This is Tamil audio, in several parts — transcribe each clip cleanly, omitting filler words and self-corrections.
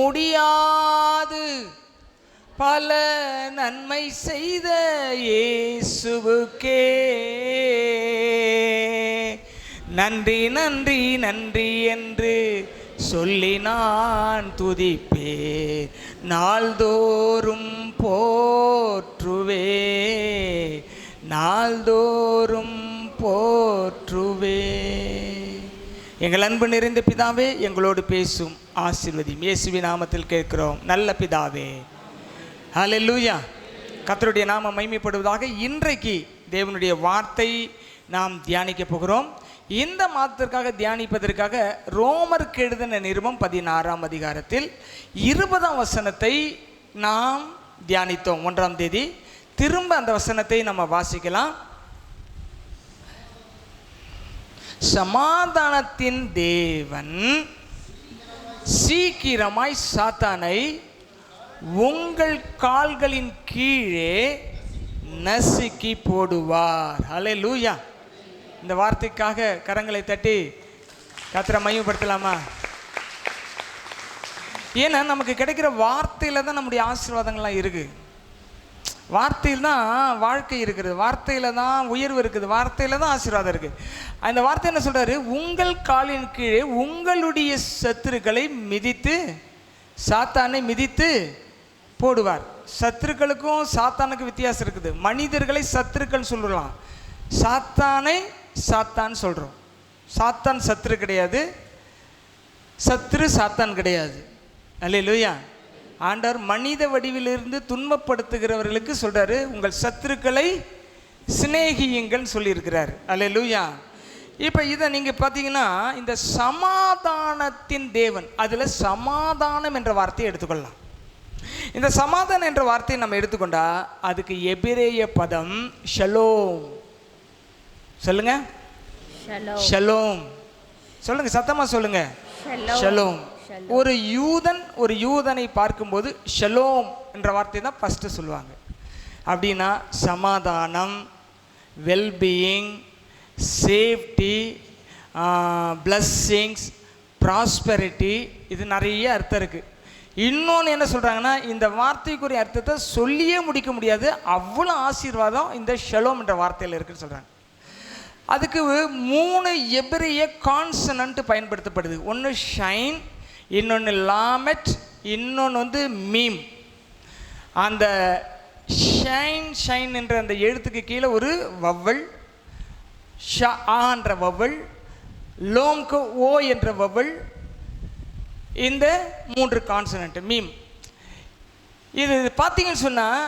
முடியாது பல நன்மை செய்த இயேசுவுக்கே நன்றி நன்றி நன்றி என்று சொல்லி நான் துதிப்பே, நாள்தோறும் போற்றுவே, நாள்தோறும் போற்றுவே. எங்கள் அன்பு நிறைந்த பிதாவே, எங்களோடு பேசும் ஆசீர்வதியும் இயேசுவின் நாமத்தில் கேட்கிறோம் நல்ல பிதாவே. ஹல்லேலூயா. கர்த்தருடைய நாமம் மகிமைப்படுவதாக. இன்றைக்கு தேவனுடைய வார்த்தை நாம் தியானிக்க போகிறோம். இந்த மாதத்திற்காக தியானிப்பதற்காக ரோமருக்கு எழுதின நிருபம் 16ஆம் அதிகாரத்தில் 20ஆம் வசனத்தை நாம் தியானித்தோம் 1ஆம் தேதி. திரும்ப அந்த வசனத்தை நம்ம வாசிக்கலாம். சமாதானத்தின் தேவன் சீக்கிரமாய் சாத்தானை உங்கள் கால்களின் கீழே நசுக்கி போடுவார். ஹல்லேலூயா. இந்த வார்த்தைக்காக கரங்களை தட்டி கர்த்தரை மகிமைப்படுத்தலாமா? ஏன்னா நமக்கு கிடைக்கிற வார்த்தையில் தான் நம்முடைய ஆசீர்வாதங்கள்லாம் இருக்குது. வார்த்தையில் தான் வாழ்க்கை இருக்கிறது, வார்த்தையில் தான் உயர்வு இருக்குது, வார்த்தையில் தான் ஆசீர்வாதம் இருக்குது. அந்த வார்த்தை என்ன சொல்கிறாரு? உங்கள் காலின் கீழே உங்களுடைய சத்துருக்களை மிதித்து சாத்தானை மிதித்து போடுவார். சத்துருக்களுக்கும் சாத்தானுக்கும் வித்தியாசம் இருக்குது. மனிதர்களை சத்துருக்கள் சொல்லலாம், சாத்தானை சாத்தான் சொல்கிறோம். சாத்தான் சத்துரு கிடையாது, சத்துரு சாத்தான் கிடையாது. அல்லேலூயா. ஆண்டவர் மனித வடிவிலிருந்து துன்பப்படுத்துகிறவர்களுக்கு சொல்கிறாரு, உங்கள் சத்துருக்களை சிநேகியுங்கள் சொல்லியிருக்கிறார். அல்லேலூயா. இப்போ இதை நீங்கள் பார்த்தீங்கன்னா இந்த சமாதானத்தின் தேவன், அதில் சமாதானம் என்ற வார்த்தையை எடுத்துக்கொள்ளலாம். இந்த சமாதானம் என்ற வார்த்தையை நம்ம எடுத்துக்கொண்டா அதுக்கு எபிரேய பதம் ஷலோம். சொல்லுங்க, ஷலோம். சொல்லுங்க, சத்தமா சொல்லுங்க, ஷலோம். ஒரு யூதனை பார்க்கும்போது ஷலோம் என்ற வார்த்தை தான் ஃபஸ்ட்டு சொல்லுவாங்க. அப்படின்னா சமாதானம், வெல்பீயிங், சேஃப்டி, பிளஸ்ஸிங்ஸ், ப்ராஸ்பெரிட்டி, இது நிறைய அர்த்தம் இருக்குது. இன்னொன்று என்ன சொல்கிறாங்கன்னா, இந்த வார்த்தைக்குரிய அர்த்தத்தை சொல்லியே முடிக்க முடியாது, அவ்வளோ ஆசீர்வாதம் இந்த ஷலோம் என்ற வார்த்தையில் இருக்குன்னு சொல்கிறாங்க. அதுக்கு 3 எபிரேய கான்சனன்ட் பயன்படுத்தப்படுது. ஒன்று ஷைன், இன்னொன்று லாமெட், இன்னொன்று வந்து மீம். அந்த ஷைன் என்ற அந்த எழுத்துக்கு கீழே ஒரு வவ்வல், ஷா என்ற வவ்வல், லோம்க்கு ஓ என்ற வவ்வல், இந்த 3 கான்சனன்ட் மீம். இது பார்த்தீங்கன்னு சொன்னால்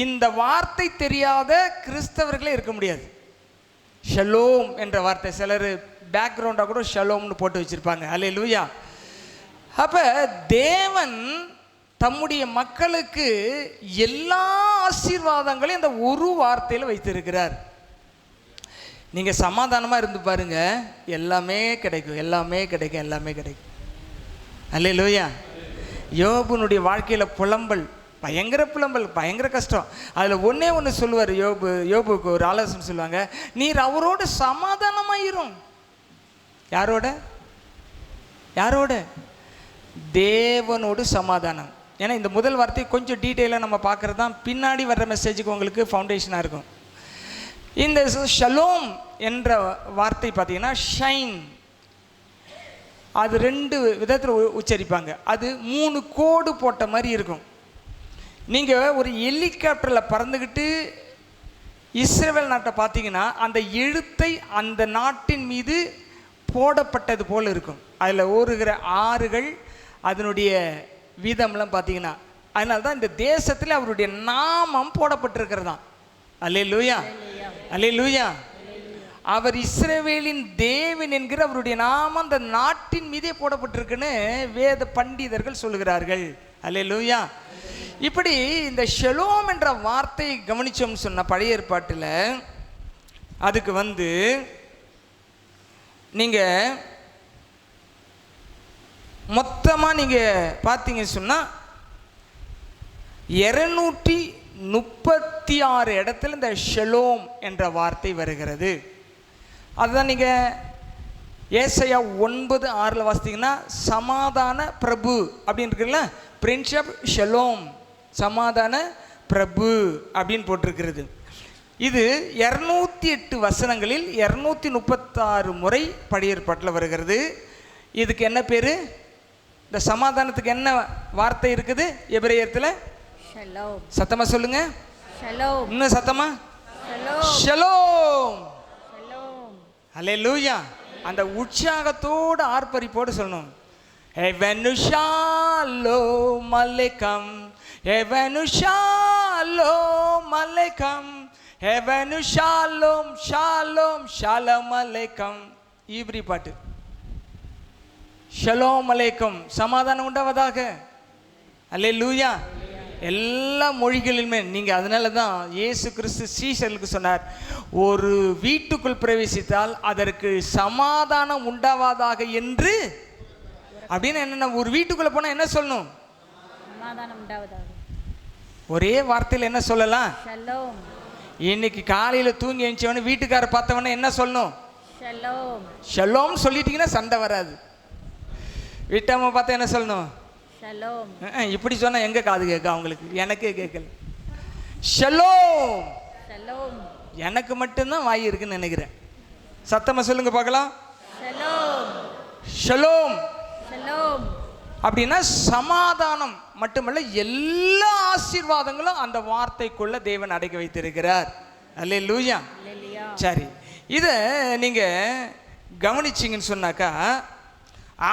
இந்த வார்த்தை தெரியாத கிறிஸ்தவர்களே இருக்க முடியாது. ஷலோம் என்ற வார்த்தை சிலர் பேக்ரவுண்டாக கூட ஷலோம்னு போட்டு வச்சுருப்பாங்க. அல்லேலூயா. அப்போ தேவன் தம்முடைய மக்களுக்கு எல்லா ஆசீர்வாதங்களையும் இந்த ஒரு வார்த்தையில் வைத்திருக்கிறார். நீங்கள் சமாதானமாக இருந்து பாருங்க, எல்லாமே கிடைக்கும், எல்லாமே கிடைக்கும், எல்லாமே கிடைக்கும். அல்லேலூயா. யோபுனுடைய வாழ்க்கையில் புலம்பல், பயங்கர புலம்பல், பயங்கர கஷ்டம். அதில் ஒன்று சொல்லுவார் யோபுக்கு ஒரு ஆலோசனை சொல்லுவாங்க, நீர் அவரோட சமாதானமாயிரும். யாரோட? தேவனோடு சமாதானம். ஏன்னா இந்த முதல் வார்த்தை கொஞ்சம் டீட்டெயிலாக நம்ம பார்க்குறது தான் பின்னாடி வர்ற மெசேஜுக்கு உங்களுக்கு ஃபவுண்டேஷனாக இருக்கும். இந்த ஷலோம் என்ற வார்த்தை பார்த்தீங்கன்னா ஷைன், அது 2 விதத்தில் உச்சரிப்பாங்க. அது 3 கோடு போட்ட மாதிரி இருக்கும். நீங்கள் ஒரு ஹெலிகாப்டரில் பறந்துக்கிட்டு இஸ்ரேல் நாட்டை பார்த்தீங்கன்னா அந்த எழுத்தை அந்த நாட்டின் மீது போடப்பட்டது போல் இருக்கும். அதில் ஓடுகிற ஆறுகள், அதனுடைய வீதம்லாம் பார்த்தீங்கன்னா, அதனால தான் இந்த தேசத்தில் அவருடைய நாமம் போடப்பட்டிருக்கிறதான். அல்லேலூயா, அல்லேலூயா. அவர் இஸ்ரவேலின் தேவன் என்கிற அவருடைய நாமம் அந்த நாட்டின் மீதே போடப்பட்டிருக்குன்னு வேத பண்டிதர்கள் சொல்லுகிறார்கள். அல்லேலூயா. இப்படி இந்த ஷலோம் என்ற வார்த்தையை கவனிச்சோம்னு சொன்ன பழைய ஏற்பாட்டில் அதுக்கு வந்து நீங்கள் மொத்தமாக நீங்கள் பார்த்தீங்கன்னு சொன்னால் 236 இடத்துல இந்த ஷலோம் என்ற வார்த்தை வருகிறது. அதுதான் நீங்கள் ஏசாயா 9:6 வாசித்தீங்கன்னா சமாதான பிரபு அப்படின்னு இருக்குல்ல, பிரின்ஸ் ஆஃப் ஷலோம், சமாதான பிரபு அப்படின்னு போட்டிருக்கிறது. இது 208 வசனங்களில் 236 முறை பழைய ஏற்பாட்டில் வருகிறது. இதுக்கு என்ன பேர்? இந்த சமாதானத்துக்கு என்ன வார்த்தை இருக்குது எபிரேயத்தில்? ஷலோம். சத்தமா சொல்லுங்க. ஷலோம். இன்னும் சத்தமா. ஷலோம். ஷலோம். ஷலோம். ஹல்லேலூயா. அந்த உற்சாகத்தோடு ஆர்ப்பரிப்போடு சொல்லணும். ஹெவனு ஷாலோம் அலைக்கம், ஹெவனு ஷாலோம் அலைக்கம், ஹெவனு ஷாலோம் ஷாலோம் ஷாலம் அலைக்கம். ஈப்ரி பாட்டு. ஷலோம் அலைக்கும், சமாதானம் உண்டாவதாக. அல்லேலூயா. எல்லா மொழிகளிலுமே நீங்கள், அதனால தான் இயேசு கிறிஸ்து சீஷர்களுக்கு சொன்னார், ஒரு வீட்டுக்குள் பிரவேசித்தால் அதற்கு சமாதானம் உண்டாவதாக என்று. அப்படின்னு என்னென்ன, ஒரு வீட்டுக்குள்ளே போனால் என்ன சொல்லணும்? சமாதானம் உண்டாவதாக. ஒரே வார்த்தையில் என்ன சொல்லலாம்? ஷலோம். இன்னைக்கு காலையில் தூங்கி எழுந்தவொடனே வீட்டுக்காரர் பார்த்தவொடனே என்ன சொல்லணும்? ஷலோம். ஷலோம் சொல்லிட்டீங்கன்னா சண்டை வராது. வீட்டம்மா பார்த்தா என்ன சொல்லணும்? ஷலோம். இப்படி சொன்னால் எங்கே காது கேட்க அவங்களுக்கு? எனக்கே கேட்கல. ஷலோம். ஷலோம். எனக்கு மட்டும்தான் வாய் இருக்குன்னு நினைக்கிறேன். சத்தமாக சொல்லுங்க பார்க்கலாம். ஷலோம். ஷலோம். ஷலோம். அப்படின்னா சமாதானம் மட்டுமல்ல, எல்லா ஆசீர்வாதங்களும் அந்த வார்த்தைக்குள்ள தேவன் அடக்கி வைத்திருக்கிறார். அல்லேலூயா. அல்லேலூயா. சரி, இதை நீங்கள் கவனிச்சிங்கன்னு சொன்னாக்கா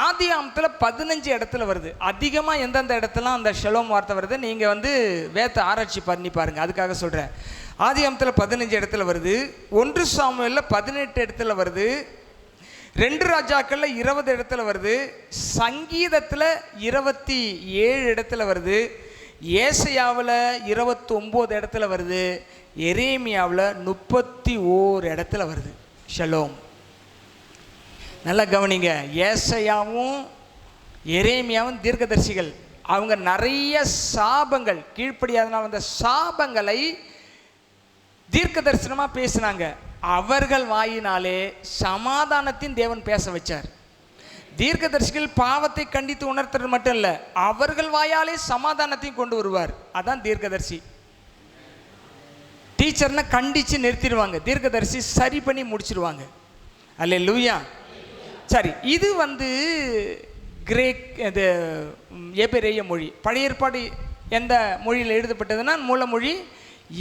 ஆதியாகமத்தில் 15 இடத்துல வருது. அதிகமாக எந்தெந்த இடத்துலாம் அந்த ஷலோம் வார்த்தை வருது நீங்கள் வேத ஆராய்ச்சி பண்ணி பாருங்கள். அதுக்காக சொல்கிறேன். ஆதியாகமத்தில் 15 இடத்துல வருது, 1 சாமுவேலில் 18 இடத்துல வருது, 2 ராஜாக்களில் 20 இடத்துல வருது, சங்கீதத்தில் 27 இடத்துல வருது, ஏசாயாவில் 29 இடத்துல வருது, எரேமியாவில் 31 இடத்துல வருது ஷலோம். நல்லா கவனிங்க. ஏசாயாவும் எரேமியாவும் தீர்க்கதரிசிகள். அவங்க நிறைய சாபங்கள், கீழ்ப்படியாதனால் வந்த சாபங்களை தீர்க்க தரிசனமாக பேசினாங்க. அவர்கள் வாயினாலே சமாதானத்தின் தேவன் பேச வச்சார். தீர்க்கதரிசிகள் பாவத்தை கண்டித்து உணர்த்துறது மட்டும் இல்லை, அவர்கள் வாயாலே சமாதானத்தையும் கொண்டு வருவார். அதான் தீர்க்கதரிசி. டீச்சர்னா கண்டித்து நிறுத்திடுவாங்க, தீர்க்கதரிசி சரி பண்ணி முடிச்சிருவாங்க. அல்லேலூயா. சரி, இது கிரேக், இது எபிரேய மொழி. பழைய ஏற்பாடு எந்த மொழியில் எழுதப்பட்டதுன்னா மூல மொழி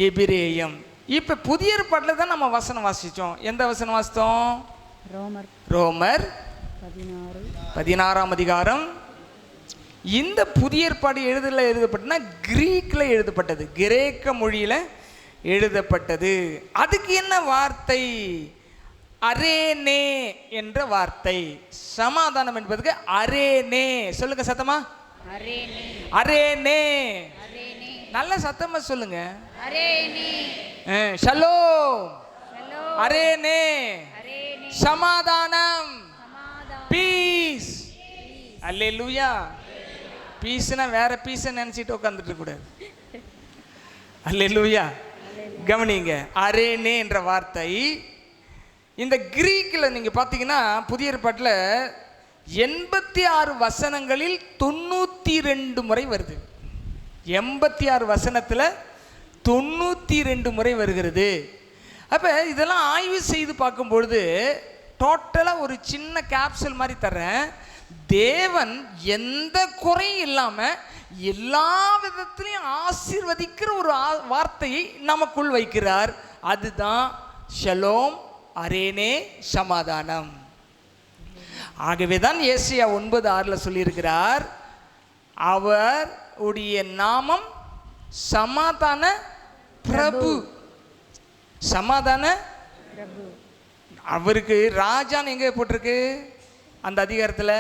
எபிரேயம். இப்போ புதிய ஏற்பாட்டில் தான் நம்ம வசனம் வாசித்தோம். எந்த வசனம் வாசித்தோம்? ரோமர் 16ஆம் அதிகாரம். இந்த புதிய ஏற்பாடு எழுதப்பட்டதுன்னா கிரீக்கில் எழுதப்பட்டது, கிரேக்க மொழியில் எழுதப்பட்டது. அதுக்கு என்ன வார்த்தை? அரேனே என்ற வார்த்தை. சமாதானம் என்பதுக்கு அரேனே. சொல்லுங்க சத்தமா. அரேனே. அரேனே. அரேனே. நல்ல சத்தமா சொல்லுங்க. அரேனே. ஷலோம். ஷலோம். அரேனே. அரேனே. சமாதானம். சமாதானம். பீஸ். அல்லேலூயா. பீஸ்னா வேற பீஸ் நினைச்சிட்டு உட்காந்துட்டு கூடாது. அல்லேலூயா. கவனிங்க, அரேனே என்ற வார்த்தை இந்த கிரீக்கில் நீங்கள் பார்த்தீங்கன்னா புதிய ஏற்பாட்டில் 86 வசனங்களில் 92 முறை வருது. 86 வசனத்தில் 92 முறை வருகிறது. அப்போ இதெல்லாம் ஆய்வு செய்து பார்க்கும்பொழுது டோட்டலாக ஒரு சின்ன கேப்சூல் மாதிரி தர்றேன். தேவன் எந்த குறையும் இல்லாமல் எல்லா விதத்திலையும் ஆசீர்வதிக்கிற ஒரு வார்த்தையை நமக்குள் வைக்கிறார். அதுதான் ஷலோம், அரேனே, சமாதானம். ஆகவே தான் ஏசாயா 9:6 சொல்லியிருக்கிறார், அவருடைய நாமம் சமாதான பிரபு. சமாதான பிரபு. அவருக்கு ராஜான்னு எங்கே போட்டிருக்கு? அந்த அதிகாரத்தில்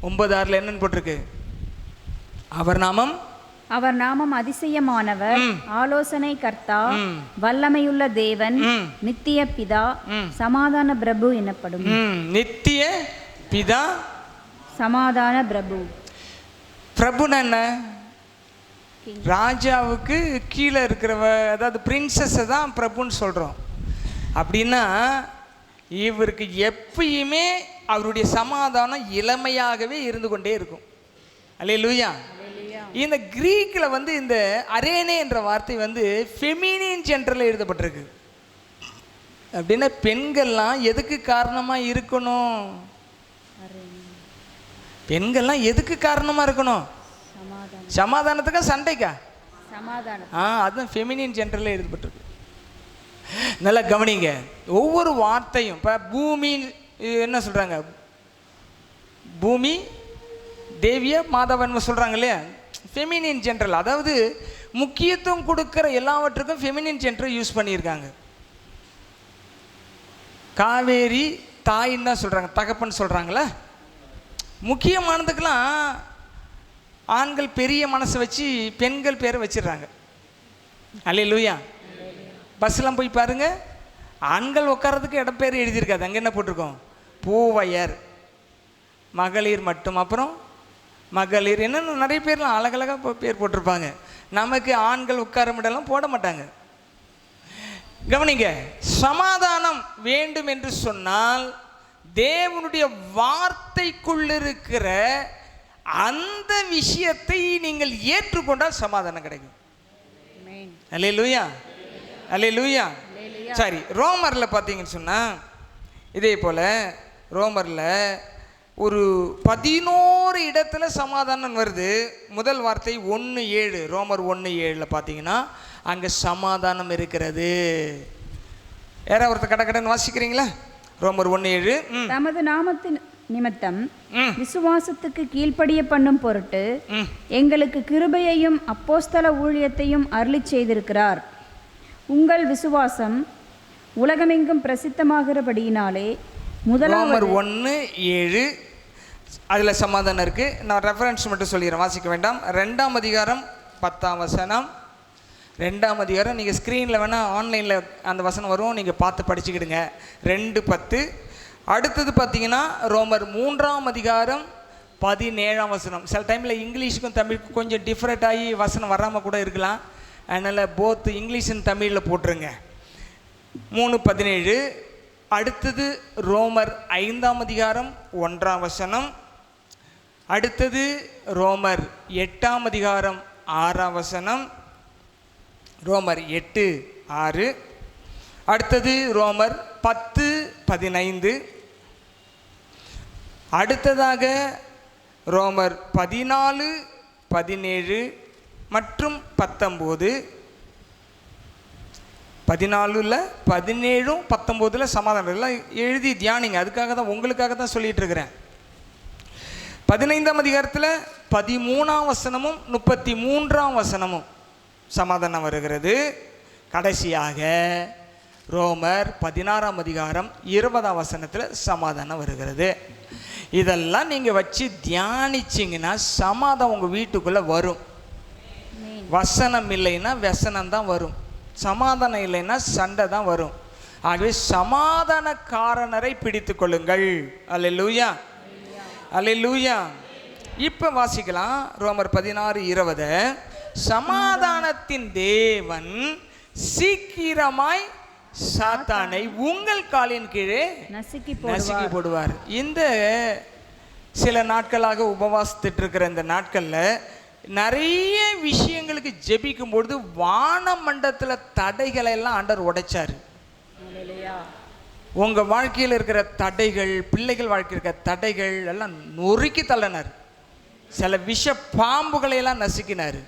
9:6 என்னன்னு போட்டிருக்கு? அவர் நாமம் அதிசயமானவர், ஆலோசனை கர்த்தா, வல்லமையுள்ள தேவன், நித்திய பிதா, சமாதான பிரபு எனப்படும். நித்திய பிதா, சமாதான பிரபு. பிரபுன்னா என்ன? ராஜாவுக்கு கீழே இருக்கிறவ, அதாவது பிரின்சஸை தான் பிரபுன்னு சொல்கிறோம். அப்படின்னா இவருக்கு எப்பயுமே அவருடைய சமாதானம் இளமையாகவே இருந்து கொண்டே இருக்கும். அல்லேலூயா. இந்த கிரீக்கில் வந்து இந்த அரேனே என்ற வார்த்தை வந்து ஃபெமினின் ஜெண்டரில் எழுதப்பட்டிருக்கு. அப்படின்னா பெண்கள்லாம் எதுக்கு காரணமாக இருக்கணும்? பெண்கள்லாம் எதுக்கு காரணமாக இருக்கணும்? சமாதானத்துக்கா சண்டைக்கா? அதுதான் ஃபெமினின் ஜெண்டரில் எழுதப்பட்டிருக்கு. நல்லா கவனிங்க. ஒவ்வொரு வார்த்தையும் இப்போ பூமி என்ன சொல்கிறாங்க? பூமி தேவிய மாதவன் சொல்கிறாங்க இல்லையா? ஃபெமினின் ஜென்ரல், அதாவது முக்கியத்துவம் கொடுக்குற எல்லாவற்றுக்கும் ஃபெமினின் ஜென்ரல் யூஸ் பண்ணியிருக்காங்க. காவேரி தாயின்னு தான் சொல்கிறாங்க, தகப்பன் சொல்கிறாங்களே. முக்கியமானதுக்கெல்லாம் ஆண்கள் பெரிய மனசை வச்சு பெண்கள் பேரை வச்சிடுறாங்க. அல்லேலூயா. பஸ்ஸெலாம் போய் பாருங்கள், ஆண்கள் உட்காரதுக்கு இடம் பேர் எழுதியிருக்காது. அங்கே என்ன போட்டிருக்கோம்? பூவையர், மகளிர் மட்டும், அப்புறம் மகளிர், என்னென்ன நிறைய பேர்லாம் அழகழகாக பேர் போட்டிருப்பாங்க. நமக்கு ஆண்கள் உட்கார இடம்லாம் போட மாட்டாங்க. கவனிங்க, சமாதானம் வேண்டும் என்று சொன்னால் தேவனுடைய வார்த்தைக்குள்ளிருக்கிற அந்த விஷயத்தை நீங்கள் ஏற்றுக்கொண்டால் சமாதானம் கிடைக்கும். அல்லேலூயா, அல்லேலூயா. சரி, ரோமரில் பார்த்தீங்கன்னு சொன்னால் இதே போல் ரோமரில் ஒரு 11 இடத்துல சமாதானம் வருது. முதல் வார்த்தை 1:7, ரோமர் 1:7 பார்த்தீங்கன்னா அங்கே சமாதானம் இருக்கிறது. யாராவது ஒருத்தர் கடகடன்னு வாசிக்கிறீங்களா? ரோமர் 1:7. தமது நாமத்தின் நிமித்தம் விசுவாசத்துக்கு கீழ்ப்படிய பண்ணும் பொருட்டு எங்களுக்கு கிருபையையும் அப்போஸ்தல ஊழியத்தையும் அருளி செய்திருக்கிறார். உங்கள் விசுவாசம் உலகமெங்கும் பிரசித்தமாகிறபடியினாலே ரோமர் 1:7 அதில் சமாதானம் இருக்குது. நான் ரெஃபரன்ஸ் மட்டும் சொல்லிடுறேன், வாசிக்க வேண்டாம். 2ஆம் அதிகாரம் 10ஆம் வசனம். 2ஆம் அதிகாரம் நீங்கள் ஸ்க்ரீனில் வேணால் ஆன்லைனில் அந்த வசனம் வரும், நீங்கள் பார்த்து படிச்சுக்கிடுங்க. 2:10. அடுத்தது பார்த்தீங்கன்னா ரோமர் 3ஆம் அதிகாரம் 17ஆம் வசனம். சில டைமில் இங்கிலீஷுக்கும் தமிழுக்கும் கொஞ்சம் டிஃப்ரெண்ட் ஆகி வசனம் வராமல் கூட இருக்கலாம். அதனால் போத் இங்கிலீஷ் அண்ட் தமிழில் போட்டுருங்க. 3:17. அடுத்தது ரோமர் 5ஆம் அதிகாரம் 1ஆம் வசனம். அடுத்தது ரோமர் 8ஆம் அதிகாரம் 6ஆம் வசனம். ரோமர் 8:6. அடுத்தது ரோமர் 10:15. அடுத்ததாக ரோமர் 14:17 மற்றும் 19. 14, 17, 19 சமாதானம் எல்லாம் எழுதி தியானிங்க. அதுக்காக தான், உங்களுக்காக தான் சொல்லிட்டு இருக்கிறேன். 15ஆம் அதிகாரத்தில் 13ஆம் வசனமும் 33ஆம் வசனமும் சமாதானம் வருகிறது. கடைசியாக ரோமர் 16ஆம் அதிகாரம் 20ஆம் வசனத்தில் சமாதானம் வருகிறது. இதெல்லாம் நீங்கள் வச்சு தியானிச்சிங்கன்னா சமாதானம் உங்கள் வீட்டுக்குள்ளே வரும். வசனம் இல்லைன்னா व्यसனம் தான் வரும். சமாதானம் இல்லைன்னா சண்டை தான் வரும். ஆகவே சமாதானக்காரனரை பிடித்து கொள்ளுங்கள். அல்லேலூயா, அல்லேலூயா. இப்போ வாசிக்கலாம் ரோமர் 16:20. சமாதானத்தின் தேவன் சீக்கிரமாய் சாத்தானை உங்கள் காலின் கீழே நசுக்கி போடுவார். இந்த சில நாட்களாக உபவாசித்துட்டு இருக்கிற இந்த நாட்களில் நிறைய விஷயங்களுக்கு ஜெபிக்கும் பொழுது வானமண்டலத்தில் தடைகளை எல்லாம் ஆண்டவர் உடைச்சார். உங்கள் வாழ்க்கையில் இருக்கிற தடைகள், பிள்ளைகள் வாழ்க்கையில் இருக்கிற தடைகள் எல்லாம் நொறுக்கி தள்ளினார். சில விஷ பாம்புகளை எல்லாம் நசுக்கினார்.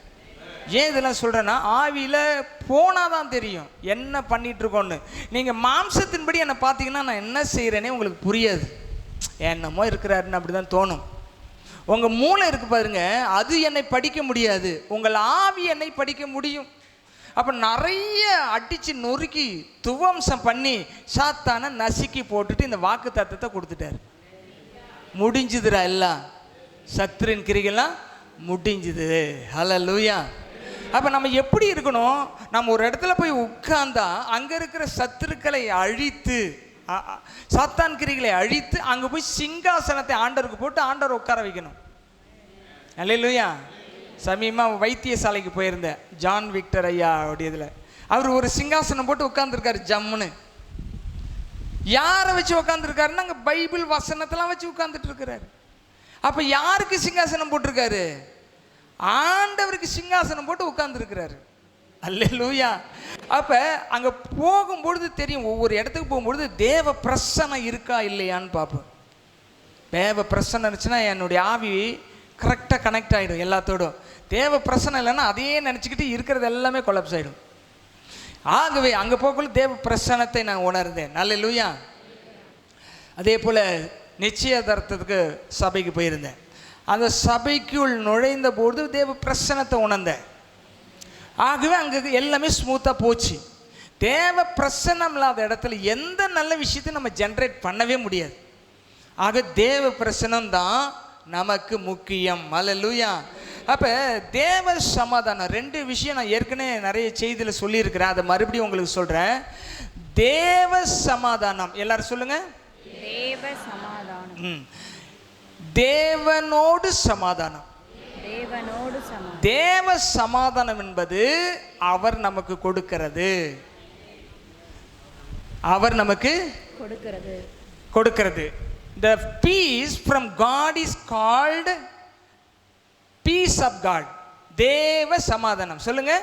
ஏன் இதெல்லாம் சொல்கிறேன்னா, ஆவியில் போனால் தான் தெரியும் என்ன பண்ணிகிட்ருக்கோன்னு. நீங்கள் மாம்சத்தின்படி என்னை பார்த்தீங்கன்னா நான் என்ன செய்கிறேனே உங்களுக்கு புரியாது. என்னமோ இருக்கிறாருன்னு அப்படி தான் தோணும். உங்கள் மூளை இருக்கு பாருங்க, அது என்னை படிக்க முடியாது. உங்கள் ஆவி என்னை படிக்க முடியும். அப்போ நிறைய அடித்து நொறுக்கி துவம்சம் பண்ணி சாத்தானை நசுக்கி போட்டுட்டு இந்த வாக்கு தத்தத்தை கொடுத்துட்டார். முடிஞ்சுதுரா, எல்லாம் சத்துரின் கிரிகெல்லாம் முடிஞ்சுது. ஹல்லேலூயா. அப்போ நம்ம எப்படி இருக்கணும்? நம்ம ஒரு இடத்துல போய் உட்கார்ந்தா அங்கே இருக்கிற சத்துருக்களை அழித்து, சாத்தான் கிரிகளை அழித்து அங்கே போய் சிங்காசனத்தை ஆண்டவருக்கு போட்டு ஆண்டவர் உட்கார வைக்கணும். அல்லேலூயா. சமீபமாக வைத்தியசாலைக்கு போயிருந்தேன், ஜான் விக்டர் ஐயா உடையதில். அவர் ஒரு சிங்காசனம் போட்டு உட்கார்ந்துருக்காரு ஜம்முன்னு. யாரை வச்சு உட்காந்துருக்காருன்னா அங்கே பைபிள் வசனத்தெல்லாம் வச்சு உட்காந்துட்டு இருக்கிறாரு. அப்போ யாருக்கு சிங்காசனம் போட்டிருக்காரு? ஆண்டவருக்கு சிங்காசனம் போட்டு உட்கார்ந்துருக்கிறாரு. அல்லேலூயா. அப்போ அங்கே போகும்பொழுது தெரியும், ஒவ்வொரு இடத்துக்கு போகும்பொழுது தேவ பிரசன்னம் இருக்கா இல்லையான்னு பார்ப்போம். தேவ பிரசன்னம் இருந்துச்சுன்னா என்னுடைய ஆவி கரெக்டாக கனெக்ட் ஆகிடும் எல்லாத்தோடும். தேவ பிரசன்னம் இல்லைன்னா அதையே நினச்சிக்கிட்டு இருக்கிறது எல்லாமே கொலாப்ஸ் ஆகிடும். ஆகவே அங்கே போகக்குள்ள தேவ பிரசன்னத்தை நான் உணர்ந்தேன். அல்லேலூயா. அதே போல் நிச்சயதார்த்தத்துக்கு சபைக்கு போயிருந்தேன். அந்த சபைக்குள் நுழைந்த போது தேவ பிரசன்னத்தை உணர்ந்தேன். ஆகவே அங்கே எல்லாமே ஸ்மூத்தாக போச்சு. தேவ பிரசன்னம் இல்லாத இடத்துல எந்த நல்ல விஷயத்தையும் நம்ம ஜென்ரேட் பண்ணவே முடியாது. ஆக தேவ பிரசன்னம் தான் நமக்கு முக்கியம். அல்லேலூயா. அப்போ தேவ சமாதானம் 2 விஷயம் நான் ஏற்கனவே நிறைய செய்தியில் சொல்லியிருக்கிறேன், அதை மறுபடியும் உங்களுக்கு சொல்கிறேன். தேவ சமாதானம், எல்லாரும் சொல்லுங்க. தேவ சமாதானம். தேவனோடு சமாதானம். தேவனோடு சமாதானம். தேவ சமாதானம் என்பது அவர் நமக்கு கொடுக்கிறது. அவர் நமக்கு கொடுக்கிறது. The peace from God is called peace of God. தேவ சமாதானம். சொல்லுங்க.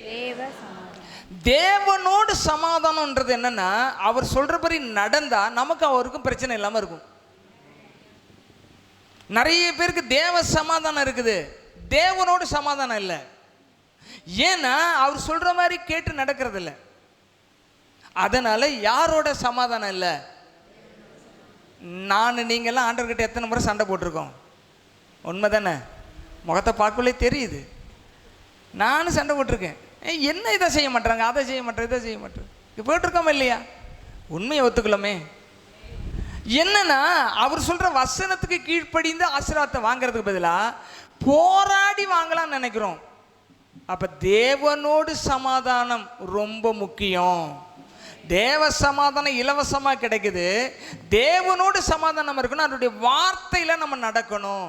தேவ சமாதானம். தேவனோடு சமாதானம்ன்றது என்னன்னா, அவர் சொல்றபடி நடந்தா நமக்கு அவருக்கும் பிரச்சனை இல்லாம இருக்கும். நிறைய பேருக்கு தேவ சமாதானம் இருக்குது, தேவனோடு சமாதானம் இல்லை. ஏன்னா அவர் சொல்ற மாதிரி கேட்டு நடக்கிறது இல்லை. அதனால யாரோட சமாதானம் இல்லை? நீங்கெல்லாம் ஆண்டவர்கிட்ட எத்தனை முறை சண்டை போட்டிருக்கோம்? உண்மை தானே? முகத்தை பார்க்கலே தெரியுது. நானும் சண்டை போட்டிருக்கேன். என்ன இதை செய்ய மாட்டாங்க, அதை செய்ய மாட்டேன், இதை செய்ய மாட்டேன், போட்டிருக்கோமா இல்லையா? உண்மையை ஒத்துக்கலாமே. என்னன்னா அவர் சொல்ற வசனத்துக்கு கீழ்ப்படிந்து ஆசீர்வாதத்தை வாங்கிறதுக்கு பதிலாக போராடி வாங்கலாம்னு நினைக்கிறோம். அப்ப தேவனோடு சமாதானம் ரொம்ப முக்கியம். தேவ சமாதானம் இலவசமாக கிடைக்குது. தேவனோடு சமாதானம் இருக்கணும், அவருடைய வார்த்தையில நம்ம நடக்கணும்.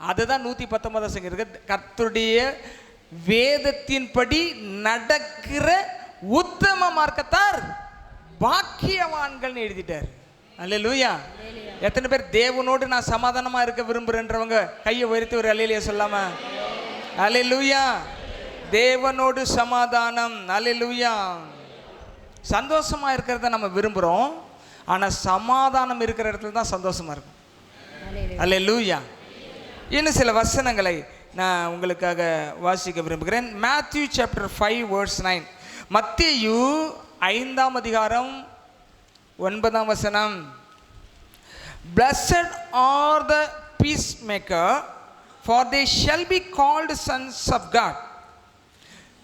அதுதான் 119 இருக்கு. கர்த்தருடைய வேதத்தின்படி நடக்கிற உத்தம மார்க்கத்தார் பாக்கியவான்கள் எழுதிட்டார். அல்லேலூயா. எத்தனை பேர் தேவனோடு நான் சமாதானமா இருக்க விரும்புறேன்றவங்க கையை உயர்த்தி ஒரு அல்லேலூயா சொல்லாம? அல்லேலூயா. தேவனோடு சமாதானம். அல்லேலூயா. சந்தோஷமா இருக்கிறத நம்ம விரும்புகிறோம், ஆனால் சமாதானம் இருக்கிற இடத்துல தான் சந்தோஷமா இருக்கும். அல்லேலூயா. இன்னும் சில வசனங்களை நான் உங்களுக்காக வாசிக்க விரும்புகிறேன். Matthew chapter 5 verse 9. மத்தேயு 5ஆம் அதிகாரம் 9ஆம் வசனம். Blessed are the peacemaker, for they shall be called sons of God.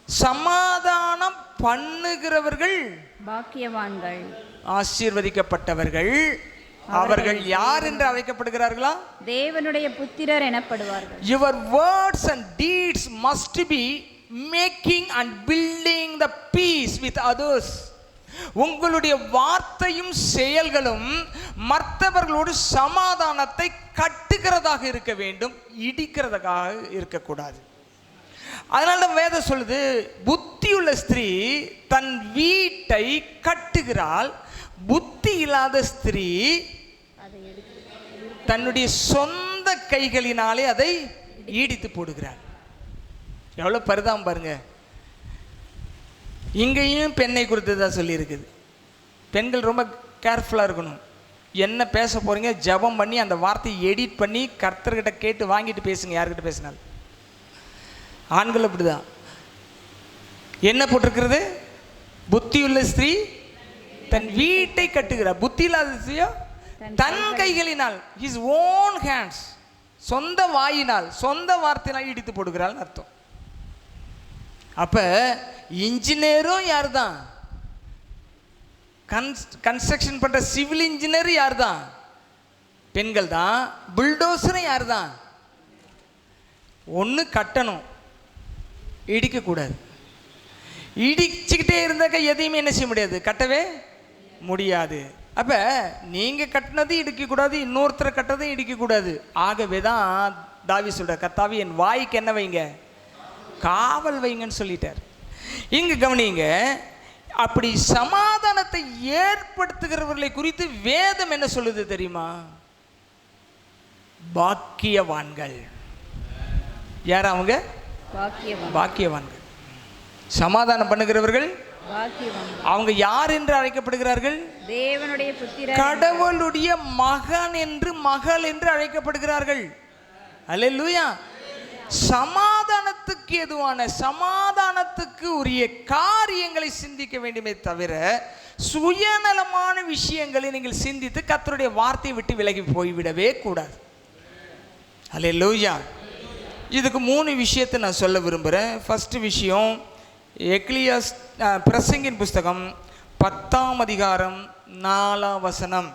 சமாதானம் பண்ணுகிறவர்கள் பாக்கியவான்கள், ஆசீர்வதிக்கப்பட்டவர்கள். அவர்கள் யார் என்று அழைக்கப்படுகிறார்களா? தேவனுடைய புத்திரர் எனப்படுவார்கள். Your words and deeds must be making and building the peace with others. உங்களுடைய வார்த்தையும் செயல்களும் மற்றவர்களோடு சமாதானத்தை கட்டுகிறதாக இருக்க வேண்டும், இடிக்கிறதாக இருக்கக்கூடாது. அதனால வேதம் சொல்லுது, புத்தியுள்ள ஸ்திரீ தன் வீட்டை கட்டுகிறாள், புத்தி இல்லாத ஸ்திரீ தன்னுடைய சொந்த கைகளினாலே அதை ஈடித்து போடுகிறாள். எவ்வளவு பரிதாபம் பாருங்க. இங்கேயும் பெண்ணை குறித்து தான் சொல்லியிருக்குது. பெண்கள் ரொம்ப கேர்ஃபுல்லாக இருக்கணும். என்ன பேச போறீங்க ஜெபம் பண்ணி அந்த வார்த்தையை எடிட் பண்ணி கர்த்தர்கிட்ட கேட்டு வாங்கிட்டு பேசுங்க. யார்கிட்ட பேசினாலும். ஆண்கள் அப்படிதான். என்ன போட்டிருக்கிறது? புத்தியுள்ள ஸ்திரீ தன் வீட்டை கட்டுகிறார், புத்தி இல்லாத ஸ்திரீயோ தன் கைகளினால், his own hands, சொந்த வாயினால் சொந்த வார்த்தையினால் இடித்து போடுகிறாள் அர்த்தம். அப்ப இன்ஜினியரும் யார் தான்? கன்ஸ்ட்ரக்ஷன் பண்ற சிவில் இன்ஜினியர் யார் தான்? பெண்கள் தான். புல்டோசரும் யார் தான்? ஒன்று கட்டணும், இடிக்கக்கூடாது. இடிச்சுக்கிட்டே இருந்தாக்க எதையுமே என்ன செய்ய முடியாது, கட்டவே முடியாது. அப்போ நீங்கள் கட்டினது இடிக்கக்கூடாது, இன்னொருத்தரை கட்டுறதும் இடிக்கக்கூடாது. ஆகவே தான் தாவீது சொல்கிறார், கர்த்தாவே என் வாய்க்கு என்ன வைங்க, காவல் வைங்கன்னு சொல்லிட்டார். இங்கே கவனிங்க, அப்படி சமாதானத்தை ஏற்படுத்துகிறவர்களை குறித்து வேதம் என்ன சொல்லுது தெரியுமா? பாக்கியவான்கள். யார் அவங்க? பாக்கியவான்கள். சமாதானம் பண்ணுகிறவர்கள் அவங்க யார் என்று அழைக்கப்படுகிறார்கள்? தேவனுடைய புத்திரர், கடவுளுடைய மகன் என்று மகள் என்று அழைக்கப்படுகிறார்கள். அல்லேலூயா. சமாதானத்துக்கு எதுவான சமாதானத்துக்கு உரிய காரியங்களை சிந்திக்க வேண்டுமே தவிர சுயநலமான விஷயங்களை நீங்கள் சிந்தித்து கர்த்தருடைய வார்த்தையை விட்டு விலகி போய்விடவே கூடாது. அல்லேலூயா. இதுக்கு 3 விஷயத்தை நான் சொல்ல விரும்புகிறேன். ஃபஸ்ட்டு விஷயம், எக்லியாஸ் பிரசங்கின் புஸ்தகம் 10ஆம் அதிகாரம் 4ஆம் வசனம்.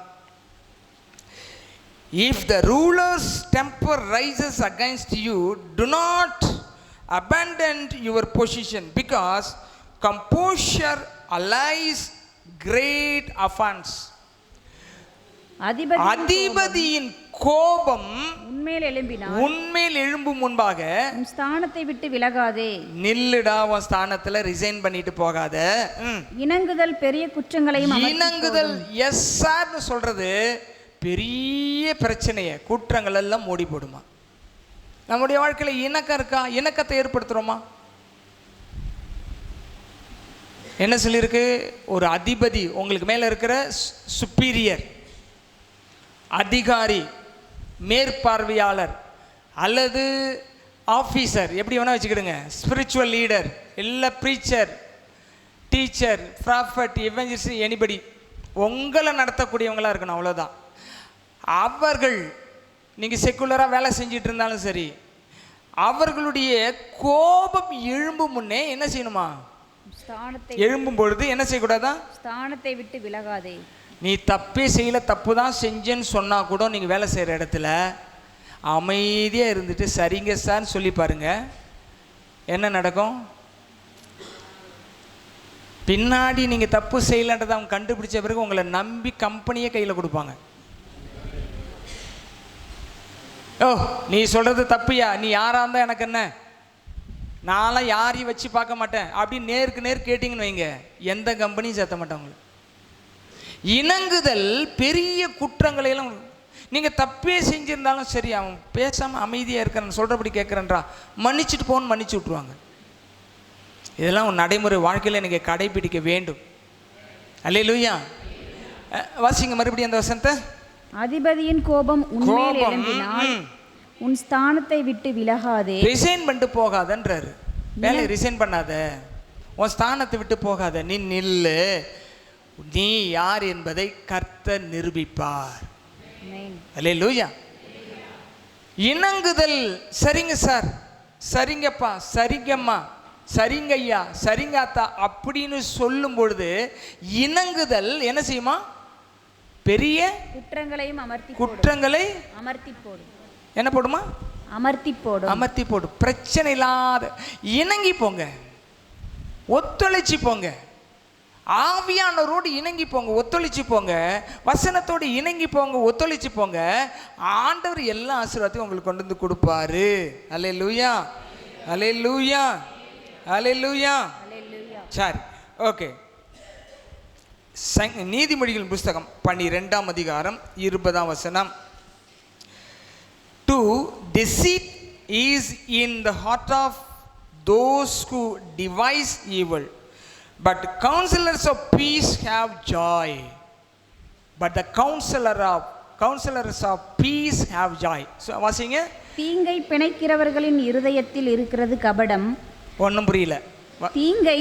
If the ruler's temper rises against you, do not abandon your position, because composure allies great offense. அதிபதியின் கோபம் உன்மேல் எழும்பும் முன்பாக உன் ஸ்தானத்தை விட்டு விலகாதே. நில்லுடா, உன் ஸ்தானத்துல ரிசைன் பண்ணிட்டு போகாத. இணங்குதல் பெரிய குற்றங்களையும் இணங்குதல் எஸ் சார்னு சொல்றது பெரிய பிரச்சனையை குற்றங்கள் எல்லாம் மூடி போடுமா. நம்முடைய வாழ்க்கையில் இணக்கம் இருக்கா? இணக்கத்தை ஏற்படுத்துகிறோமா? என்ன சொல்லியிருக்கு? ஒரு அதிபதி, உங்களுக்கு மேலே இருக்கிற சுப்பீரியர் அதிகாரி, மேற்பார்வையாளர் அல்லது ஆஃபீஸர், எப்படி வேணால் வச்சுக்கிடுங்க, ஸ்பிரிச்சுவல் லீடர், இல்லை ப்ரீச்சர், டீச்சர், ப்ராஃபட், எவெஞ்சலிஸ்ட், எனிபடி, உங்களை நடத்தக்கூடியவங்களாக இருக்கணும். அவ்வளோதான். அவர்கள் நீங்கள் செக்குலராக வேலை செஞ்சிட்டு இருந்தாலும் சரி, அவர்களுடைய கோபம் எழும்பும் முன்னே என்ன செய்யணுமா? எழும்பும் பொழுது என்ன செய்யக்கூடாதான்? ஸ்தானத்தை விட்டு விலகாதே. நீ தப்பே செய்யல, தப்பு தான் செஞ்சேன்னு சொன்னால் கூட நீங்கள் வேலை செய்கிற இடத்துல அமைதியாக இருந்துட்டு சரிங்க சார்ன்னு சொல்லி பாருங்க, என்ன நடக்கும்? பின்னாடி நீங்கள் தப்பு செய்யலன்றதை அவங்க கண்டுபிடிச்ச பிறகு உங்களை நம்பி கம்பெனியே கையில் கொடுப்பாங்க. ஓ, நீ சொல்கிறது தப்புயா, நீ யாராக இருந்தால் எனக்கு என்ன, நான்லாம் யாரையும் வச்சு பார்க்க மாட்டேன் அப்படின்னு நேருக்கு நேர் கேட்டிங்கன்னு வைங்க, எந்த கம்பெனியும் சேர்த்த மாட்டாங்க. இணங்குதல் பெரிய குற்றங்களையெல்லாம், நீங்கள் தப்பே செஞ்சுருந்தாலும் சரி, அவன் பேசாமல் அமைதியாக இருக்கிறான், சொல்கிறபடி கேட்குறேன்றா, மன்னிச்சுட்டு போன்னு மன்னிச்சு விட்ருவாங்க. இதெல்லாம் ஒரு நடைமுறை வாழ்க்கையில் நீங்கள் கடைபிடிக்க வேண்டும். அல்லேலூயா. வாசிங்க மறுபடியும் அந்த வசனத்தை. அதிபதியின் கோபம் உன்மேல் எழும்பினால் உன் ஸ்தானத்தை விட்டு விலகாதே. ரிசைன் பண்ணிட்டு போகாதன்றாரு. வேலை ரிசைன் பண்ணாத, உன் ஸ்தானத்தை விட்டு போகாத, நீ நில்லு, நீ யார் என்பதை கர்த்தர் நிரூபிப்பார். அல்லேலூயா. இணங்குதல், சரிங்க சார், சரிங்கப்பா, சரிங்கம்மா, சரிங்க ஐயா, சரிங்க அத்தா அப்படின்னு சொல்லும் பொழுது இணங்குதல் என்ன செய்யுமா? பெரிய குற்றங்களை அமர்த்தி போடும். என்ன போடுமா? அமர்த்தி போடும். பிரச்சனை இல்லாத இணங்கி போங்க, ஒத்துழைச்சி போங்க, ஆவியானவரோடு இணங்கி போங்க, ஒத்துழைச்சி போங்க, வசனத்தோடு இணங்கி போங்க, ஒத்துழைச்சி போங்க. ஆண்டவர் எல்லா ஆசீர்வாதத்தையும் உங்களுக்கு கொண்டு வந்து கொடுப்பாரு. அல்லேலூயா, அல்லேலூயா, அல்லேலூயா. சரி, ஓகே. நீதிமொழிகள் புஸ்தகம் 12ஆம் அதிகாரம் 20ஆம் வசனம். To deceit is in the heart of those who devise evil, but counselors of peace have joy. But the counselors of peace have joy. So வாசிங்க. தீங்கை பிணைக்கிறவர்களின் இருதயத்தில் இருக்கிறது கபடம். ஒன்றும் புரியல. தீங்கை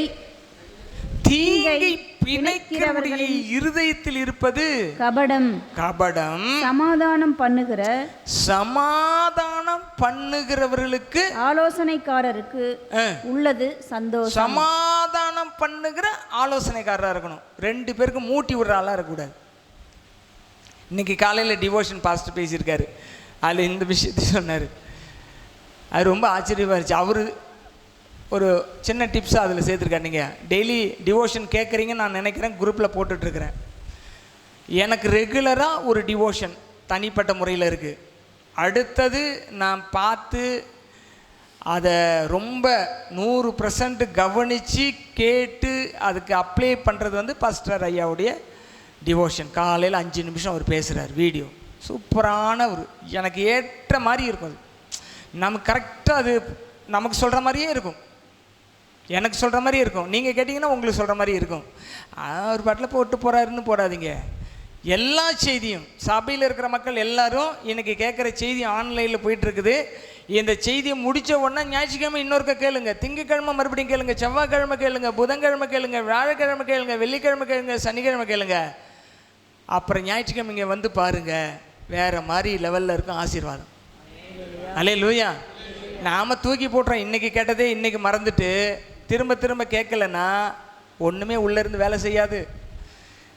பிணைக்கிறவர்களின் இருதயத்தில் இருப்பது கபடம். சமாதானம் பண்ணுகிறவர்களுக்கு ஆலோசனைக்காரருக்கு உள்ளது சந்தோஷம். சமாதானம் பண்ணுகிற ஆலோசனைக்காரராக இருக்கணும். 2 பேருக்கு மூட்டி விடுற ஆளாக இருக்கக்கூடாது. இன்னைக்கு காலையில் டிவோஷன் பாஸ்டர் பேசியிருக்காரு, அதில் இந்த விஷயத்தை சொன்னார். அது ரொம்ப ஆச்சரியமாக இருந்துச்சு. அவர் ஒரு சின்ன டிப்ஸாக அதில் சேர்த்துருக்காரு. நீங்கள் டெய்லி டிவோஷன் கேட்குறீங்கன்னு நான் நினைக்கிறேன், குரூப்பில் போட்டுட்ருக்கிறேன். எனக்கு ரெகுலராக ஒரு டிவோஷன் தனிப்பட்ட முறையில் இருக்குது. அடுத்தது நான் பார்த்து அதை ரொம்ப 100% கவனித்து கேட்டு அதுக்கு அப்ளை பண்ணுறது வந்து பாஸ்டர் ஐயாவுடைய டிவோஷன். காலையில் 5 நிமிஷம் அவர் பேசுகிறார், வீடியோ சூப்பரான ஒரு, எனக்கு ஏற்ற மாதிரி இருக்கும். அது நமக்கு கரெக்டாக அது நமக்கு சொல்கிற மாதிரியே இருக்கும், எனக்கு சொல்கிற மாதிரியே இருக்கும். நீங்கள் கேட்டிங்கன்னா உங்களுக்கு சொல்கிற மாதிரி இருக்கும். அவர் பாட்டில் போட்டு போகிறாருன்னு போடாதீங்க. எல்லா செய்தியும் சபையில் இருக்கிற மக்கள் எல்லாரும் இன்றைக்கி கேட்குற செய்தி ஆன்லைனில் போயிட்டுருக்குது. இந்த செய்தியை முடித்த உடனே ஞாயிற்றுக்கிழமை இன்னொருக்க கேளுங்க, திங்கக்கிழமை மறுபடியும் கேளுங்க, செவ்வாய்க்கிழமை கேளுங்க, புதன்கிழமை கேளுங்க, வியாழக்கிழமை கேளுங்க, வெள்ளிக்கிழமை கேளுங்க, சனிக்கிழமை கேளுங்க. அப்புறம் ஞாயிற்றுக்கிழமை இங்கே வந்து பாருங்கள், வேறு மாதிரி லெவலில் இருக்கும் ஆசீர்வாதம். அல்லேலூயா. நாம் தூக்கி போட்டுறோம், இன்றைக்கி கேட்டதே இன்றைக்கி மறந்துட்டு திரும்ப திரும்ப கேட்கலன்னா ஒன்றுமே உள்ளேருந்து வேலை செய்யாது.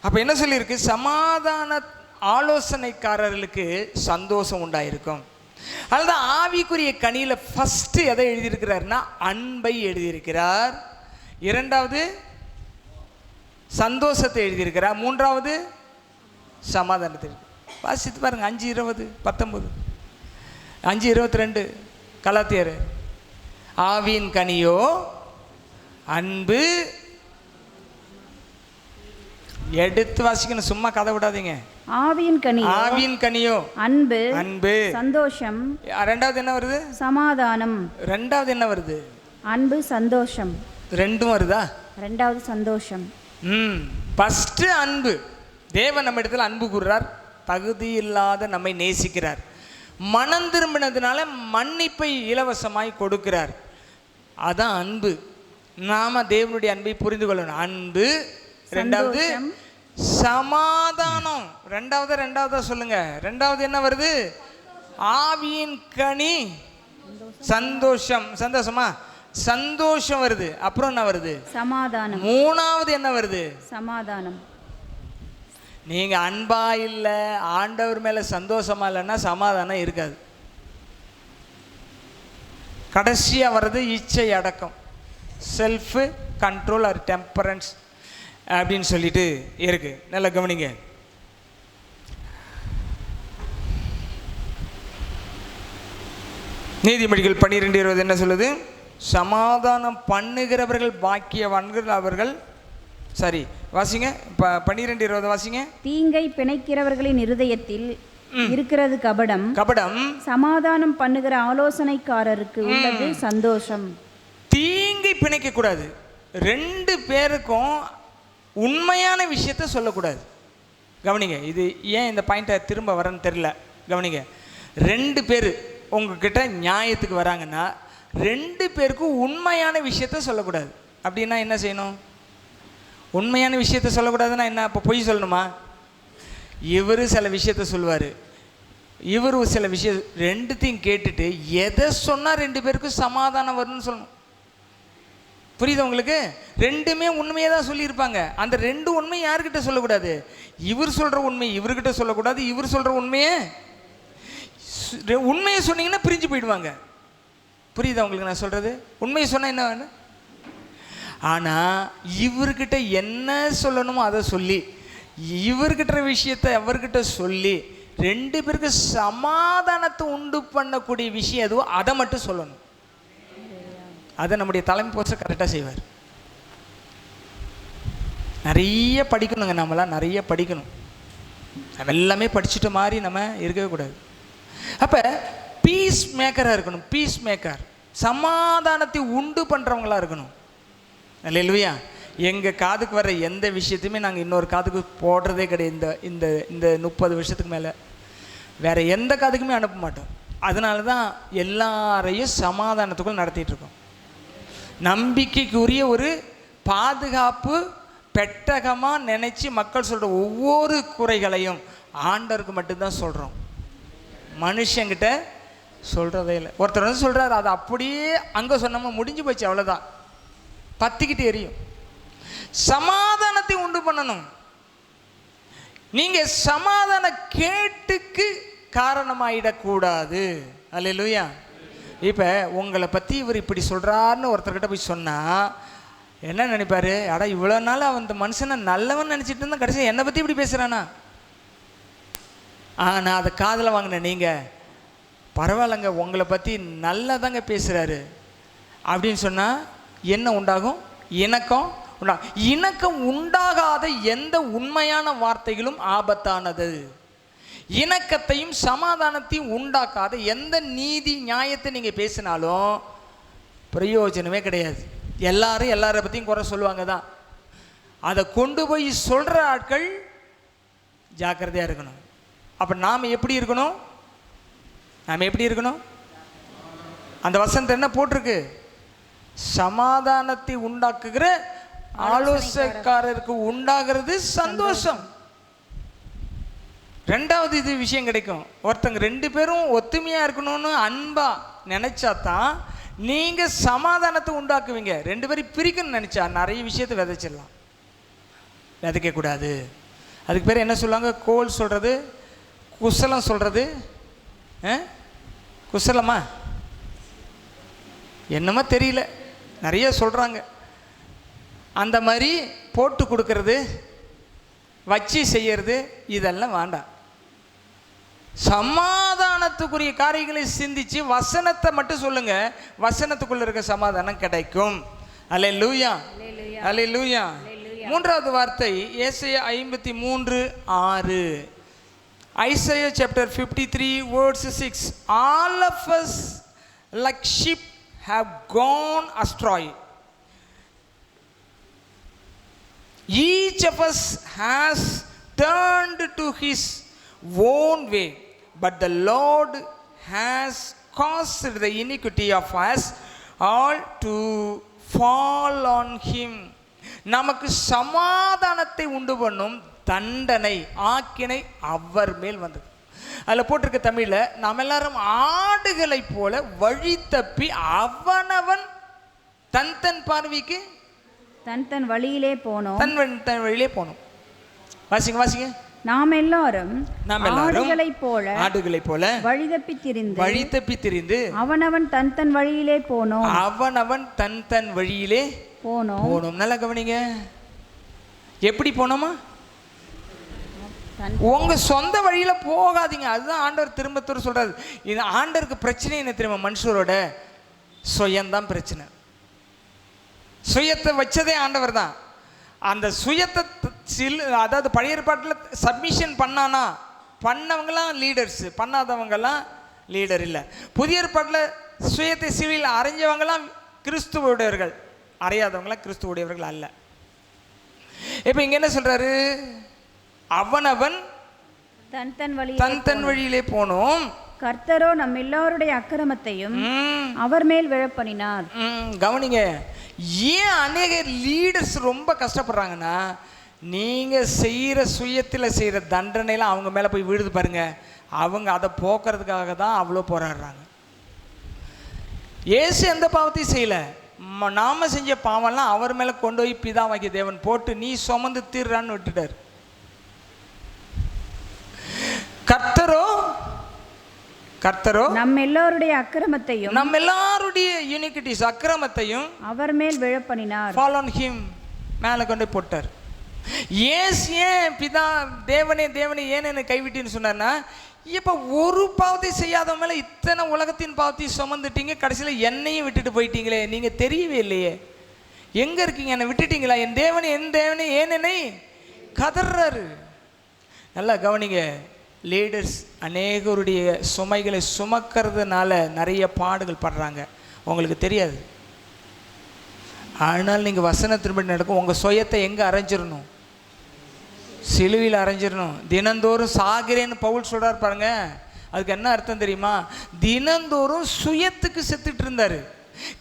அப்போ என்ன சொல்லியிருக்கு? சமாதான ஆலோசனைக்காரர்களுக்கு சந்தோஷம் உண்டாயிருக்கும். அதுதான் ஆவிக்குரிய கனியில் ஃபஸ்ட்டு எதை எழுதியிருக்கிறார்னா அன்பை எழுதியிருக்கிறார், இரண்டாவது சந்தோஷத்தை எழுதியிருக்கிறார், மூன்றாவது சமாதானத்தை. வாசித்து பாருங்கள், 5:20-19, 5:22 கலாத்தியர். ஆவியின் கனியோ அன்பு, எடுத்து வாசிக்கணும், சும்மா கதை விடாதீங்க. ஆவியின் கனியோ அன்பு, சந்தோஷம். ரெண்டாவது என்ன வருது? சமாதானம். ரெண்டாவது என்ன வருது? அன்பு, சந்தோஷம். ரெண்டும் வருதா? ரெண்டாவது சந்தோஷம். ஃபஸ்ட்டு அன்பு. தேவன் நம்ம இடத்துல அன்பு கூறுறார், தகுதி இல்லாத நம்மை நேசிக்கிறார், மனம் திரும்பினதுனால மன்னிப்பை இலவசமாய் கொடுக்கிறார். அதான் அன்பு. நாம தேவனுடைய அன்பை புரிந்து கொள்ளணும். அன்பு, ரெண்டாவது சமாதானம். ரெண்டாவது சொல்லுங்க. ரெண்டாவது என்ன வருது? ஆவியின் கனி சந்தோஷம். சந்தோஷமா? சந்தோஷம் வருது. அப்புறம் என்ன வருது? சமாதானம். மூணாவது என்ன வருது? சமாதானம். நீங்க அன்பா இல்லை, ஆண்டவர் மேல சந்தோஷமா இல்லைன்னா சமாதானம் இருக்காது. கடைசியா வர்றது இச்சை அடக்கம், செல்ஃப் கண்ட்ரோல் ஆர் டெம்பரன்ஸ் அப்படின்னு சொல்லிட்டு இருக்கு. நல்லா கவனிங்க. நீதிமொழிகள் 12:20 என்ன சொல்லுது? சமாதானம் பண்ணுகிறவர்கள் பாக்கியவான்கள் அவர்கள். சரி, வாசிங்க. 12:20 வாசிங்க. தீங்கை பிணைக்கிறவர்களின் இருதயத்தில் இருக்கிறது கபடம், சமாதானம் பண்ணுகிற ஆலோசனைக்காரருக்கு உள்ளது சந்தோஷம். தீங்கை பிணைக்க கூடாது. ரெண்டு பேருக்கும் உண்மையான விஷயத்த சொல்லக்கூடாது. கவனிங்க, இது ஏன் இந்த பாயிண்ட்டை திரும்ப வரேன்னு தெரில. கவனிங்க, ரெண்டு பேர் உங்ககிட்ட நியாயத்துக்கு வராங்கன்னா ரெண்டு பேருக்கும் உண்மையான விஷயத்த சொல்லக்கூடாது. அப்படின்னா என்ன செய்யணும்? உண்மையான விஷயத்த சொல்லக்கூடாதுன்னா என்ன? இப்போ பொய் சொல்லணுமா? இவர் சில விஷயத்த சொல்லுவார், இவர் சில விஷயம், ரெண்டுத்தையும் கேட்டுட்டு எதை சொன்னால் ரெண்டு பேருக்கும் சமாதானம் வரும்னு சொல்லணும். புரியுது உங்களுக்கு? ரெண்டுமே உண்மையை தான் சொல்லியிருப்பாங்க. அந்த ரெண்டு உண்மை யாருக்கிட்ட சொல்லக்கூடாது? இவர் சொல்கிற உண்மை இவர்கிட்ட சொல்லக்கூடாது, இவர் சொல்கிற உண்மையை சொன்னீங்கன்னா பிரிஞ்சு போயிடுவாங்க. புரியுதா உங்களுக்கு நான் சொல்கிறது? உண்மையை சொன்னால் என்ன வேணும்? ஆனால் இவர்கிட்ட என்ன சொல்லணுமோ அதை சொல்லி, இவர்கிட்ட விஷயத்தை அவர்கிட்ட சொல்லி, ரெண்டு பேருக்கு சமாதானத்தை உண்டு பண்ணக்கூடிய விஷயம் எதுவோ அதை மட்டும் சொல்லணும். அதை நம்முடைய தலைமை போஸ்ட கரெக்டாக செய்வார். நிறைய படிக்கணுங்க, நம்மளாம் நிறைய படிக்கணும். நம்ம எல்லாமே படிச்சுட்ட மாதிரி நம்ம இருக்கவே கூடாது. அப்போ பீஸ் மேக்கராக இருக்கணும். பீஸ் மேக்கர், சமாதானத்தை உண்டு பண்ணுறவங்களாக இருக்கணும். அல்லேலூயா. எங்கள் காதுக்கு வர எந்த விஷயத்தையுமே நாங்கள் இன்னொரு காதுக்கு போடுறதே கிடையாது. இந்த இந்த 30 வருஷத்துக்கு மேலே வேறு எந்த காதுக்குமே அனுப்ப மாட்டோம். அதனால தான் எல்லாரையும் சமாதானத்துக்குள் நடத்திட்டுருக்கோம். நம்பிக்கைக்குரிய ஒரு பாதுகாப்பு பெட்டகமாக நினச்சி மக்கள் சொல்கிற ஒவ்வொரு குறைகளையும் ஆண்டவருக்கு மட்டும்தான் சொல்கிறோம், மனுஷங்கிட்ட சொல்கிறதே இல்லை. ஒருத்தர் வந்து சொல்கிறார், அது அப்படியே அங்கே சொன்னோமா முடிஞ்சு போச்சு, அவ்வளோதான், பற்றிக்கிட்டு எரியும். சமாதானத்தை உண்டு பண்ணணும். நீங்கள் சமாதான கேட்டுக்கு காரணமாயிடக்கூடாது. அல்லேலூயா. இப்போ உங்களை பற்றி இவர் இப்படி சொல்கிறாருன்னு ஒருத்தர்கிட்ட போய் சொன்னால் என்ன நினைப்பாரு? அடா இவ்வளோ நாள் அந்த மனுஷனை நல்லவன் நினச்சிட்டு இருந்தால் கடைசி என்னை பற்றி இப்படி பேசுகிறானா? நான் அதை காதில் வாங்கினேன். நீங்கள் பரவாயில்லைங்க, உங்களை பற்றி நல்லா தாங்க பேசுகிறாரு அப்படின்னு சொன்னால் என்ன உண்டாகும்? இணக்கம் இணக்கம் உண்டாகாத எந்த உண்மையான வார்த்தைகளும் ஆபத்தானது. இணக்கத்தையும் சமாதானத்தையும் உண்டாக்காத எந்த நீதி நியாயத்தை நீங்கள் பேசினாலும் பிரயோஜனமே கிடையாது. எல்லாரும் எல்லாரை பற்றியும் குறை சொல்லுவாங்க தான். அதை கொண்டு போய் சொல்கிற ஆட்கள் ஜாக்கிரதையாக இருக்கணும். அப்போ நாம் எப்படி இருக்கணும்? நாம் எப்படி இருக்கணும்? அந்த வசனத்தை என்ன போட்டிருக்கு? சமாதானத்தை உண்டாக்குகிற ஆலோசனைக்காரருக்கு உண்டாகிறது சந்தோஷம். ரெண்டாவது இது விஷயம் கிடைக்கும். ஒருத்தங்க ரெண்டு பேரும் ஒத்துமையாக இருக்கணும்னு அன்பா நினைச்சாதான் நீங்கள் சமாதானத்தை உண்டாக்குவீங்க. ரெண்டு பேரும் பிரிக்கணும்னு நினச்சா நிறைய விஷயத்தை விதைச்சிடலாம். விதைக்கக்கூடாது. அதுக்கு பேர் என்ன சொல்லுவாங்க? கோல் சொல்கிறது, குசலம் சொல்கிறது. குசலமா என்னமோ தெரியல, நிறைய சொல்கிறாங்க. அந்த மாதிரி போட்டு கொடுக்கறது, வச்சு செய்யறது, இதெல்லாம் வேண்டாம். சமாதானத்துக்குரிய காரியங்களை சிந்திச்சு வசனத்தை மட்டும் சொல்லுங்க, வசனத்துக்குள்ள இருக்க சமாதானம் கிடைக்கும். அல்லேலூயா, அல்லேலூயா. மூன்றாவது வார்த்தை ஏசாயா 53:6. Isaiah chapter 53 verse 6. All of us like sheep have gone astray. Each of us has turned to his own way, but the Lord has caused the iniquity of us all to fall on him. நமக்கு சமாதானத்தை உண்டு பண்ணும் தண்டனை, ஆக்கினை அவர் மேல் வந்தது. அதில் போட்டிருக்க தமிழில், நாம் எல்லாரும் ஆடுகளை போல வழி தப்பி அவனவன் தன் தன் பார்வைக்கு தன் வழியிலே போனோம். தன் வழியிலே போனோம். வாசிங்க வாசிங்க. நாம் எல்லாரும் ஆடுகளைப் போல வழி தப்பி திரிந்து அவனவன் தன் வழியிலே போனோம். அவனவன் தன் வழியிலே போனோம். நல்லா கவனிங்க. எப்படி போனோமா? உங்க சொந்த வழியில போகாதீங்க. அதுதான் ஆண்டவர் திரும்ப சொல்றாரு. இது ஆண்டவருக்கு பிரச்சனை என்ன தெரியுமா? மனுஷரோட சுயம்தான் பிரச்சனை. சுயத்தை வச்சதே ஆண்டவர் தான். அந்த சுயத்தை அதாவது பழைய ஏற்பாட்டில் சப்மிஷன் பண்ணவங்களாம் லீடர்ஸ், பண்ணாதவங்கெல்லாம் லீடர் இல்லை. புதிய ஏற்பாட்டில் சுயத்தை சிவியில் அரைஞ்சவங்களாம் கிறிஸ்துவோடையவர்கள், அறையாதவங்களாம் கிறிஸ்துவோடையவர்கள் அல்ல. இப்போ இங்க என்ன சொல்றாரு? அவனவன் தன் வழியிலே போனோம். கர்த்தரோ நம்ம எல்லாருடைய அக்கிரமத்தையும் அவர் மேல் விழப்பண்ணினார். கவனிங்க. ஏன் அநேக லீடர்ஸ் ரொம்ப கஷ்டப்படுறாங்கன்னா, நீங்க செய்யற சுயத்தில் செய்யற தண்டனைலாம் அவங்க மேல போய் விழுது பாருங்க. அவங்க அதை போக்குறதுக்காக தான் அவ்வளோ போராடுறாங்க. இயேசு எந்த பாவத்தையும் செய்யல. நாம செஞ்ச பாவம்லாம் அவர் மேல கொண்டு போய் பிதாவாகிய தேவன் போட்டு நீ சுமந்து தீர்றான்னு விட்டுட்டார். கர்த்தரோ நம்ம எல்லாருடைய அக்கிரமத்தையும், நம்ம எல்லாருடைய யூனிகிட்டிஸ் அக்கிரமத்தையும் அவர் மேல் விழப்பண்ணினார். ஃபால் ஆன் ஹிம், மேலே கொண்டு போட்டார். ஏன் பிதா தேவனே ஏன் என்னை கைவிட்டின்னு சொன்னார்னா, இப்போ ஒரு பாவத்தை செய்யாத மேலே இத்தனை உலகத்தின் பாவத்தையும் சுமந்துட்டீங்க, கடைசியில் என்னையும் விட்டுட்டு போயிட்டீங்களே, நீங்கள் தெரியவே இல்லையே, எங்கே இருக்கீங்க, என்னை விட்டுட்டீங்களா, என் தேவனே ஏன் என்னை கதறாரு. நல்லா கவனிங்க. லீடர்ஸ் அநேகருடைய சுமைகளை சுமக்கிறதுனால நிறைய பாடுகள் படுறாங்க, உங்களுக்கு தெரியாது. ஆனால் நீங்கள் வசனத்தின்படி நடக்கும். உங்கள் சுயத்தை எங்கே அரைஞ்சிடணும்? சிலுவையில் அரைஞ்சிடணும். தினந்தோறும் சாகிறேன்னு பவுல் சொல்கிறார் பாருங்க. அதுக்கு என்ன அர்த்தம் தெரியுமா? தினந்தோறும் சுயத்துக்கு செத்துட்டு இருந்தார்.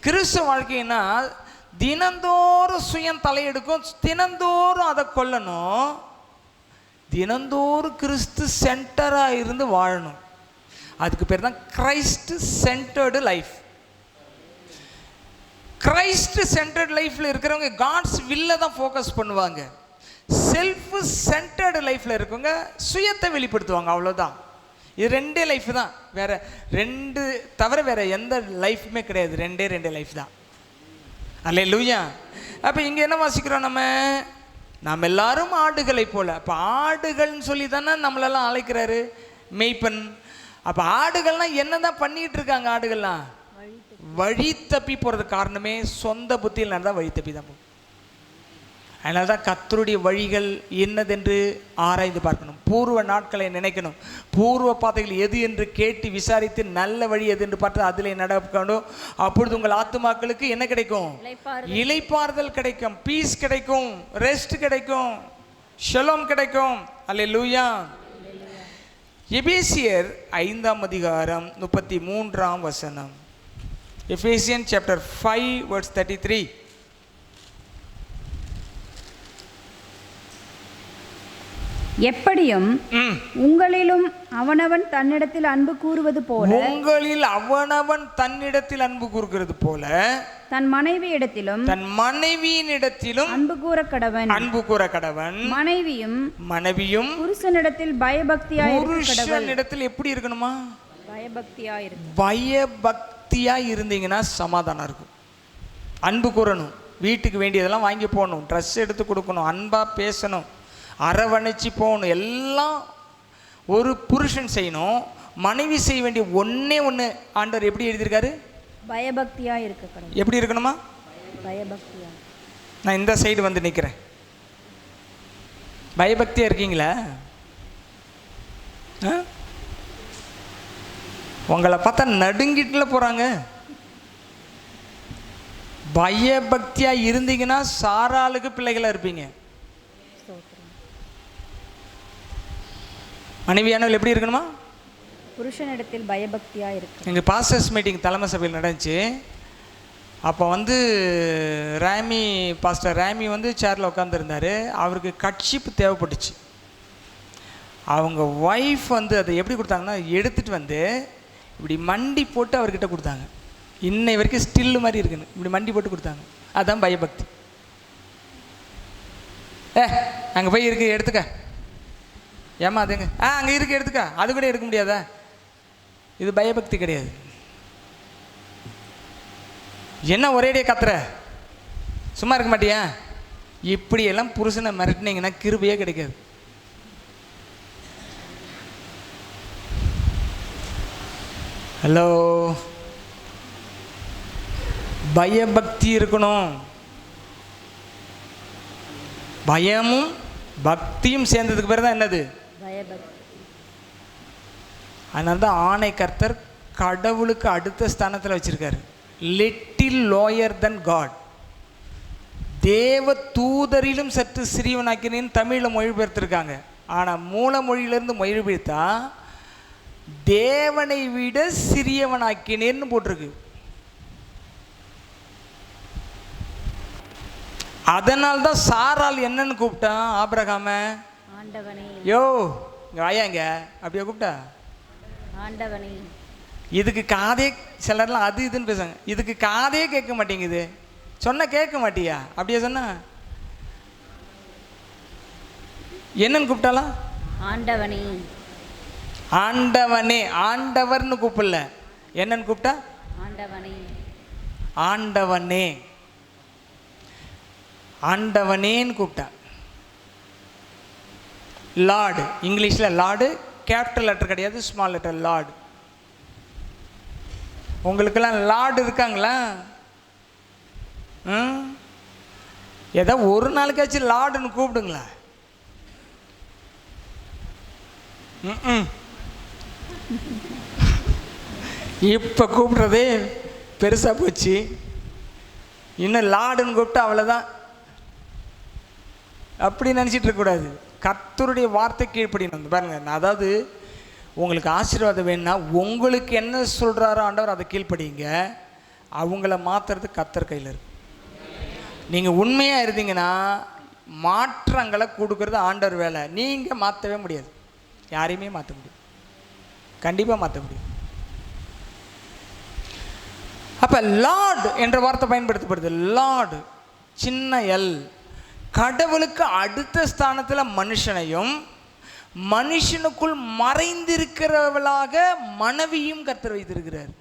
கிறிஸ்தவ வாழ்க்கைன்னா தினந்தோறும் சுயம் தலையெடுக்கும், தினந்தோறும் அதை கொல்லணும், தினந்தோறும் கிறிஸ்து சென்டராக இருந்து வாழணும். அதுக்கு பேர் தான் Christ centred life. Christ centred லைஃப்பில் இருக்கிறவங்க காட்ஸ் வில்ல தான் ஃபோக்கஸ் பண்ணுவாங்க. செல்ஃப் சென்டர்டு லைஃப்பில் இருக்கவங்க சுயத்தை வெளிப்படுத்துவாங்க, அவ்வளோதான். இது ரெண்டே லைஃப் தான், வேற ரெண்டு தவிர வேற எந்த லைஃப்புமே கிடையாது. ரெண்டே லைஃப் தான். அல்லேலூயா. அப்போ இங்கே என்ன வாசிக்கிறோம்? நம்ம எல்லாரும் ஆடுகளை போல. அப்போ ஆடுகள்னு சொல்லி தானே நம்மளெல்லாம் அழைக்கிறாரு மெய்ப்பன். அப்போ ஆடுகள்லாம் என்ன தான் பண்ணிட்டு இருக்காங்க? ஆடுகள்லாம் வழி தப்பி போகிறது காரணமே சொந்த புத்தியில் நடந்தால் வழி தப்பி தான் போகும். அதனால தான் கர்த்தருடைய வழிகள் என்னதென்று ஆராய்ந்து பார்க்கணும். பூர்வ நாட்களை நினைக்கணும். பூர்வ பாதைகள் எது என்று கேட்டு விசாரித்து நல்ல வழி எது என்று பார்த்து அதிலே நடக்கணும். அப்பொழுது உங்கள் ஆத்துமாக்களுக்கு என்ன கிடைக்கும்? இளைப்பாறுதல் கிடைக்கும், பீஸ் கிடைக்கும், ரெஸ்ட் கிடைக்கும், ஷலோம் கிடைக்கும். அல்லேலூயா. எபேசியர் 5ஆம் அதிகாரம் 33ஆம் வசனம். Ephesian chapter 5 verse 33. எப்படியும் உங்களிலும் அவனவன் தன்னிடத்தில் அன்பு கூறுவது போல, உங்களில் அவனவன் தன்னிடத்தில் அன்பு கூறுகிறது போல தன் மனைவியிடத்திலும் தன் மனைவியினிடத்திலும் அன்பு கூற கடவன். அன்பு கூற கடவன். மனைவியும் புருஷனிடத்தில் பயபக்தியாய் இருக்க கடவள். புருஷனிடத்தில் எப்படி இருக்கணுமா? பயபக்தியாய் இருக்கு. பயபக்தியா இருந்தீங்கன்னா சமாதானம் இருக்கும். அன்பு கூறணும், வீட்டுக்கு வேண்டியதெல்லாம் வாங்கி போகணும், ட்ரெஸ் எடுத்து கொடுக்கணும், அன்பா பேசணும், அரவணைச்சி போகணும். எல்லாம் ஒரு புருஷன் செய்யணும். மனைவி செய்ய வேண்டிய ஒன்னே ஒன்று ஆண்டவர் எப்படி எழுதியிருக்காரு? பயபக்தியா இருக்க கடவுள். எப்படி இருக்கணுமா? பயபக்தியா. நான் இந்த சைடு வந்து நிற்கிறேன். பயபக்தியா இருக்கீங்களா? உங்களை பார்த்தா நடுங்கிட்டுல போறாங்க. பயபக்தியா இருந்தீங்கன்னா சாராளுக்கு பிள்ளைகளா இருப்பீங்க. மனைவியானவள் எப்படி இருக்கணுமா? புருஷனிடத்தில் பயபக்தியா இருக்கு. எங்கள் பாஸ்டர்ஸ் மீட்டிங் தலைமை சபையில் நடந்துச்சு. அப்போ வந்து பாஸ்டர் ராமி வந்து சேரில் உட்காந்துருந்தார். அவருக்கு கட்சிப்பு தேவைப்பட்டுச்சு. அவங்க ஒய்ஃப் வந்து அதை எப்படி கொடுத்தாங்கன்னா, எடுத்துகிட்டு வந்து இப்படி மண்டி போட்டு அவர்கிட்ட கொடுத்தாங்க. இன்னை வரைக்கும் ஸ்டில்லு மாதிரி இருக்குன்னு இப்படி மண்டி போட்டு கொடுத்தாங்க. அதுதான் பயபக்தி. அங்கே போய் இருக்கு எடுத்துக்க, ஏமா அதுங்க அங்கே இருக்கு எடுத்துக்க, அது கூட எடுக்க முடியாதா? இது பயபக்தி கிடையாது. என்ன ஒரேடியே கத்துற, சும்மா இருக்க மாட்டியா? இப்படியெல்லாம் புருஷனை மிரட்டினீங்கன்னா கிருபையே கிடைக்காது. ஹலோ, பயபக்தி இருக்கணும். பயமும் பக்தியும் சேர்ந்ததுக்கு பேர் தான் என்னது? பயபக்தி. அதனால தான் ஆணை கர்த்தர் கடவுளுக்கு அடுத்த ஸ்தானத்தில் வச்சிருக்காரு. லிட்டில் லோயர் தன் காட். தேவ தூதரிலும் சற்று சிறியவனாக்கினேன்னு தமிழில் மொழிபெயர்த்திருக்காங்க. ஆனால் மூல மொழியிலிருந்து மொழிபெயர்த்தா தேவனை விட சிறியவனாக்கினேன்னு போட்டிருக்கு. அதனால்தான் சாரால் என்னன்னு கூப்பிட்டான் ஆபிரகாம? ஆண்டவனே. யோ இங்க வாயாங்க அப்படியே கூப்பிட்டா ஆண்டவனே. இதுக்கு காதே, சிலர்லாம் அது இதுன்னு பேசுவாங்க, இதுக்கு காதே கேட்க மாட்டேங்குது. சொன்ன கேட்க மாட்டியா? அப்படியே சொன்னா என்னன்னு கூப்பிட்டாலா? ஆண்டவனே. ஆண்டவனே, ஆண்டவர்னு கூப்பிடல, என்னன்னு கூப்பிட்டா? ஆண்டவனே. ஆண்டவனே, ஆண்டவனேன்னு கூப்பிட்டா. லார்டு, இங்கிலீஷில் லார்டு கேபிட்டல் லெட்டர் கிடையாது, ஸ்மால் லெட்டர் லார்டு. உங்களுக்கெல்லாம் லார்டு இருக்காங்களா? ஏதோ ஒரு நாளைக்காச்சும் லார்டுன்னு கூப்பிடுங்களா? இப்போ கூப்பிட்றதே பெருசாக போச்சு. இன்னும் லார்டுன்னு கூப்பிட்டா அவ்வளோதான். அப்படி நினச்சிட்டு இருக்கக்கூடாது. கர்த்தருடைய வார்த்தை கீழ்ப்படியணும். பாருங்க, அதாவது உங்களுக்கு ஆசீர்வாதம் வேணும்னா உங்களுக்கு என்ன சொல்கிறாரோ ஆண்டவர் அதை கீழ்ப்படிங்க. அவங்கள மாற்றுறது கர்த்தர் கையில் இருக்கு. நீங்கள் உண்மையாக இருந்தீங்கன்னா மாற்றங்களை கொடுக்கறது ஆண்டவர் வேலை. நீங்கள் மாற்றவே முடியாது, யாரையுமே மாற்ற முடியும், கண்டிப்பாக மாற்ற முடியும். அப்போ லார்டு என்ற வார்த்தை பயன்படுத்தப்படுது. லார்டு சின்ன எல். கடவுளுக்கு அடுத்த ஸ்தானத்தில் மனுஷனையும் மனுஷனுக்குள் மறைந்திருக்கிறவளாக மனைவியும் கர்த்தர் வைத்திருக்கிறார்.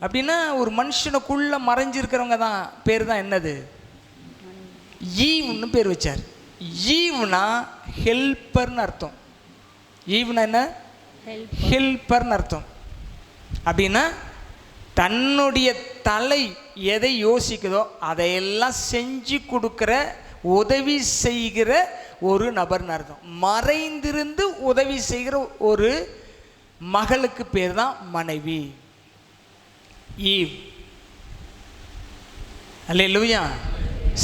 அப்படின்னா ஒரு மனுஷனுக்குள்ள மறைஞ்சிருக்கிறவங்க தான் பேர் தான் என்னது? ஈவ்னு பேர் வச்சார். ஈவ்னா ஹெல்ப்பர்னு அர்த்தம். ஈவ்னா என்ன? ஹெல்ப்பர்னு அர்த்தம். அப்படின்னா தன்னுடைய தலை எதை யோசிக்குதோ அதையெல்லாம் செஞ்சு கொடுக்குற உதவி செய்கிற ஒரு நபர்னு அர்த்தம். மறைந்திருந்து உதவி செய்கிற ஒரு மகளுக்கு பேர் தான் மனைவி, ஈவ். அல்லேலூயா.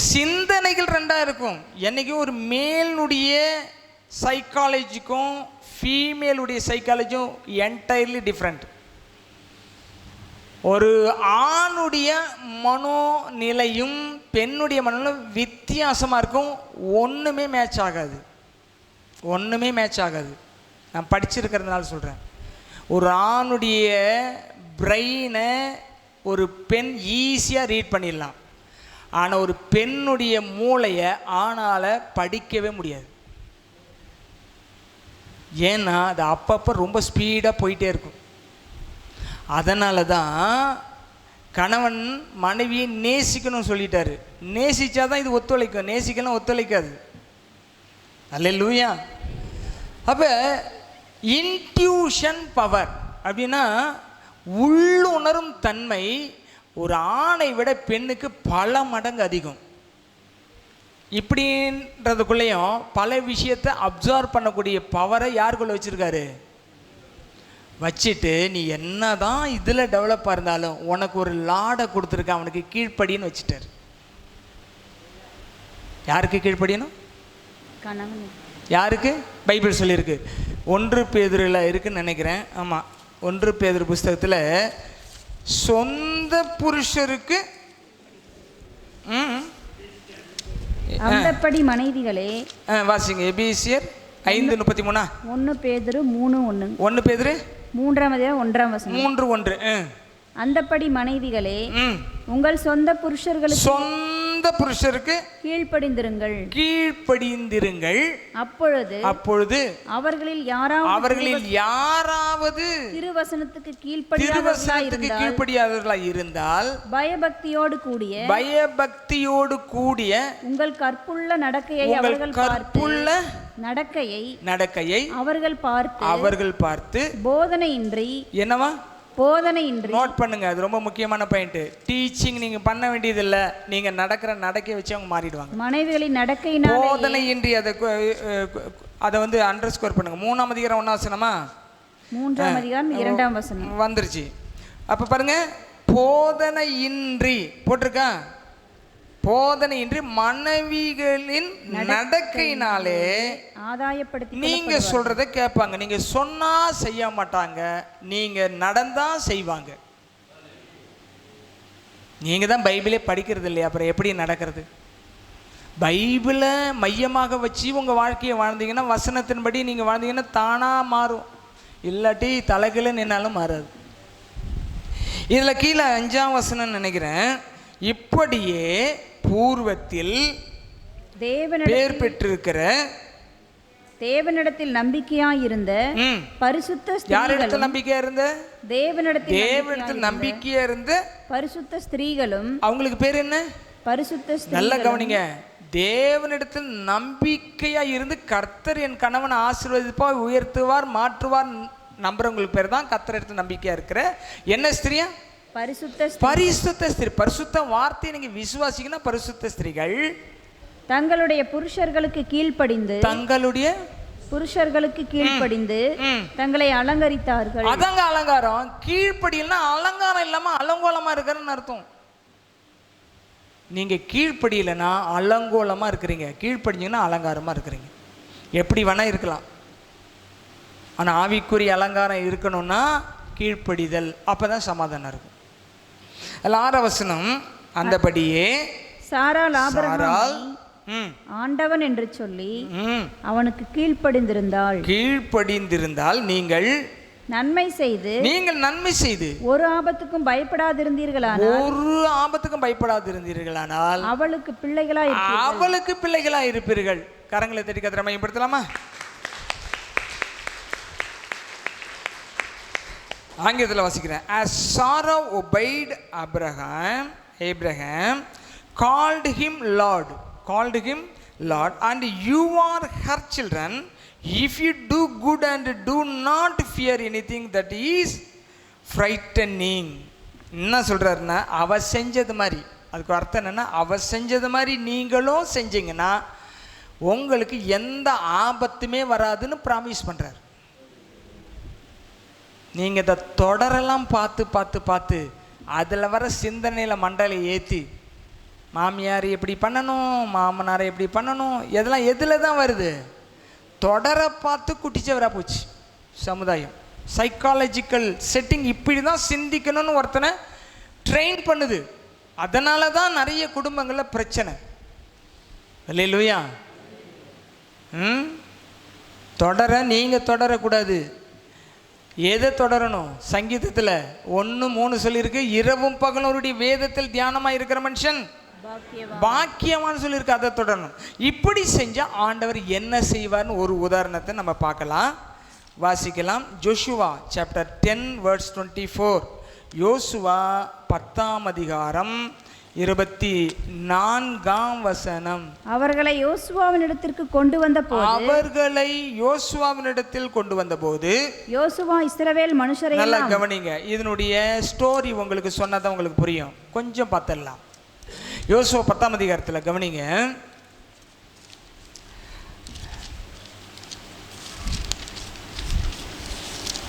சிந்தனைகள் ரெண்டாக இருக்கும். என்னைக்கும் ஒரு மேலுடைய சைக்காலஜிக்கும் ஃபீமேலுடைய சைக்காலஜியும் என்டையர்லி டிஃப்ரெண்ட். ஒரு ஆணுடைய மனோநிலையும் பெண்ணுடைய மனநிலையும் வித்தியாசமாக இருக்கும். ஒன்றுமே மேட்ச் ஆகாது, ஒன்றுமே மேட்ச் ஆகாது. நான் படிச்சிருக்கிறதுனால சொல்கிறேன். ஒரு ஆணுடைய பிரெயினை ஒரு பெண் ஈஸியாக ரீட் பண்ணிடலாம். ஆனால் ஒரு பெண்ணுடைய மூளையை ஆணால் படிக்கவே முடியாது. ஏன்னா அது அப்பப்போ ரொம்ப ஸ்பீடாக போயிட்டே இருக்கும். அதனால தான் கணவன் மனைவியை நேசிக்கணும்னு சொல்லிட்டாரு. நேசித்தா தான் இது ஒத்துழைக்கும், நேசிக்கலாம் ஒத்துழைக்காது. அல்லேலூயா. அப்போ இன்ட்யூஷன் பவர் அப்படின்னா உள்ளுணரும் தன்மை ஒரு ஆணை விட பெண்ணுக்கு பல மடங்கு அதிகம். இப்படின்றதுக்குள்ளேயும் பல விஷயத்தை அப்சர்வ் பண்ணக்கூடிய பவரை யாருக்குள்ளே வச்சுருக்காரு? வச்சுட்டு நீ என்ன தான் இதில் டெவலப்பாக இருந்தாலும் உனக்கு ஒரு லாடை கொடுத்துருக்க, அவனுக்கு கீழ்ப்படின்னு வச்சுட்டார். யாருக்கு கீழ்ப்படியணும்? கணவன். யாருக்கு? பைபிள் சொல்லியிருக்கு. 1 பேதுருல இருக்குன்னு நினைக்கிறேன். ஆமாம், 1 பேதுரு புஸ்தகத்தில் சொந்த புருஷருக்கு அந்தப்படி மனைவிகளே, வாசிங்க. எபேசியர் 5:33. 1 பேதுரு 3:1. 1 பேதுரு 3:1. 3:1. அந்தப்படி மனைவிகளே, உங்கள் சொந்த புருஷருக்கு கீழ்ப்படிந்திருங்கள். அப்பொழுது அவர்களில் யாராவது திருவசனத்துக்கு கீழ்ப்படியாதவர்களாய் இருந்தால் பயபக்தியோடு கூடிய உங்கள் கற்புள்ள நடக்கையை அவர்கள் பார்த்து போதனையின்றி நோட் பண்ணுங்க. அது ரொம்ப முக்கியமான பாயிண்ட். டீச்சிங் நீங்க பண்ண வேண்டியதில்லை, நீங்க நடக்கிற நடக்கையை வச்சு அவங்க மாறிடுவாங்க. மனைவிகளின் நடக்கையினாலே போதனையின்றி அதை வந்து அண்டர்ஸ்கோர் பண்ணுங்க. 3ஆம் அதிகாரம் 1ஆம் வசனமா? 3ஆம் அதிகாரம் 2ஆம் வசனம் வந்துருச்சு. அப்ப பாருங்க, போதனையின்றி போட்டிருக்கா. போதனையின்றி மனைவிகளின் நடக்கையினாலே ஆதாயப்படுத்தி நீங்க சொல்றதை கேட்பாங்க. நீங்க சொன்னா செய்ய மாட்டாங்க, நீங்க நடந்தா செய்வாங்க. நீங்க தான் பைபிளே படிக்கிறது இல்லையா, அப்புறம் எப்படி நடக்கிறது? பைபிளை மையமாக வச்சு உங்க வாழ்க்கையை வாழ்ந்தீங்கன்னா, வசனத்தின்படி நீங்க வாழ்ந்தீங்கன்னா தானா மாறும். இல்லாட்டி தலைகளை நின்னாலும் மாறாது. இதுல கீழே 5ஆம் வசனம் நினைக்கிறேன். இப்படியே பூர்வத்தில் பேர் பெற்றிருக்கிற தேவனிடத்தில் நம்பிக்கையாயிருந்த பரிசுத்த யாரிடத்தில் நம்பிக்கையா இருந்த? தேவனிடத்தில் நம்பிக்கையா இருந்த பரிசுத்த ஸ்திரீகளும். அவங்களுக்கு பேர் என்ன? பரிசுத்த. நல்ல கவனிங்க. தேவனிடத்தில் நம்பிக்கையா இருந்து கர்த்தர் என் கணவனை ஆசீர்வதிப்பார், உயர்த்துவார், மாற்றுவார் நம்புறவங்களுக்கு பேர் தான் கர்த்தர் இடத்துல நம்பிக்கையா இருக்கிற என்ன ஸ்திரியா? பரிசுத்த ஸ்திரீ. பரிசுத்த வார்த்தையை நீங்க விசுவாசிக்கணும். பரிசுத்த ஸ்திரீகள் தங்களுடைய புருஷர்களுக்கு கீழ்ப்படிந்து தங்களை அலங்கரித்தார்கள். அதாங்க அலங்காரம். கீழ்ப்படியல்னா அலங்காரம் இல்லாம அலங்கோலமா இருக்கிறன்னு அர்த்தம். நீங்க கீழ்ப்படியலைன்னா அலங்கோலமா இருக்கிறீங்க, கீழ்ப்படிஞ்சீங்கன்னா அலங்காரமா இருக்கிறீங்க. எப்படி வேணா இருக்கலாம், ஆனா ஆவிக்குரிய அலங்காரம் இருக்கணும்னா கீழ்ப்படிதல். அப்பதான் சமாதானம் இருக்கும். 6ஆம் வசனம். அந்தபடியே சாராள் ஆண்டவன் என்று சொல்லி அவனுக்கு கீழ்ப்படிந்திருந்தால் நீங்கள் நன்மை செய்து ஒரு ஆபத்துக்கும் பயப்படாதிருந்தீர்களானால் அவளுக்கு பிள்ளைகளாய் இருப்பீர்கள். கரங்களை தட்டி கர்த்தரை மகிமைப்படுத்தலாமா? ஆங்கிலத்தில் வாசிக்கிறேன். As Sarah obeyed Abraham called him Lord, and you are her children if you do good and do not fear anything that is frightening. என்ன சொல்றாருன்னா, அவ செஞ்சது மாதிரி அதுக்கு அர்த்தம் என்னென்னா, அவர் செஞ்சது மாதிரி நீங்களும் செஞ்சீங்கன்னா உங்களுக்கு எந்த ஆபத்துமே வராதுன்னு ப்ராமிஸ் பண்ணுறார். நீங்கள் இதை தொடரெல்லாம் பார்த்து பார்த்து பார்த்து அதில் வர சிந்தனையில் மண்டலை ஏற்றி மாமியார் எப்படி பண்ணணும், மாமனாரை எப்படி பண்ணணும், இதெல்லாம் எதில் தான் வருது? தொடரை பார்த்து குட்டிச்சவராக போச்சு சமுதாயம். சைக்காலஜிக்கல் செட்டிங் இப்படி தான் சிந்திக்கணும்னு ஒருத்தனை ட்ரெயின் பண்ணுது. அதனால தான் நிறைய குடும்பங்களில் பிரச்சனை. அல்லேலூயா. தொடரை நீங்கள் தொடரக்கூடாது. எதை தொடரணும்? சங்கீதத்தில் 1:3 சொல்லியிருக்கு, இரவும் பகலோருடைய வேதத்தில் தியானமாக இருக்கிற மனுஷன் பாக்கியவான்னு சொல்லியிருக்கு. அதை தொடரணும். இப்படி செஞ்சால் ஆண்டவர் என்ன செய்வார்னு ஒரு உதாரணத்தை நம்ம பார்க்கலாம், வாசிக்கலாம். Joshua chapter 10:24. யோசுவா 10ஆம் அதிகாரம் 24ஆம் வசனம். அவர்களை யோசுவாவினிடத்திற்கு கொண்டு வந்த போது யோசுவா இஸ்ரவேல் மனுஷரை நல்லா கவனிங்க. இதனுடைய ஸ்டோரி உங்களுக்கு சொன்னதான் உங்களுக்கு புரியும். கொஞ்சம் பார்த்தலாம். யோசுவா 10ஆம் அதிகாரத்தில் கவனிங்க.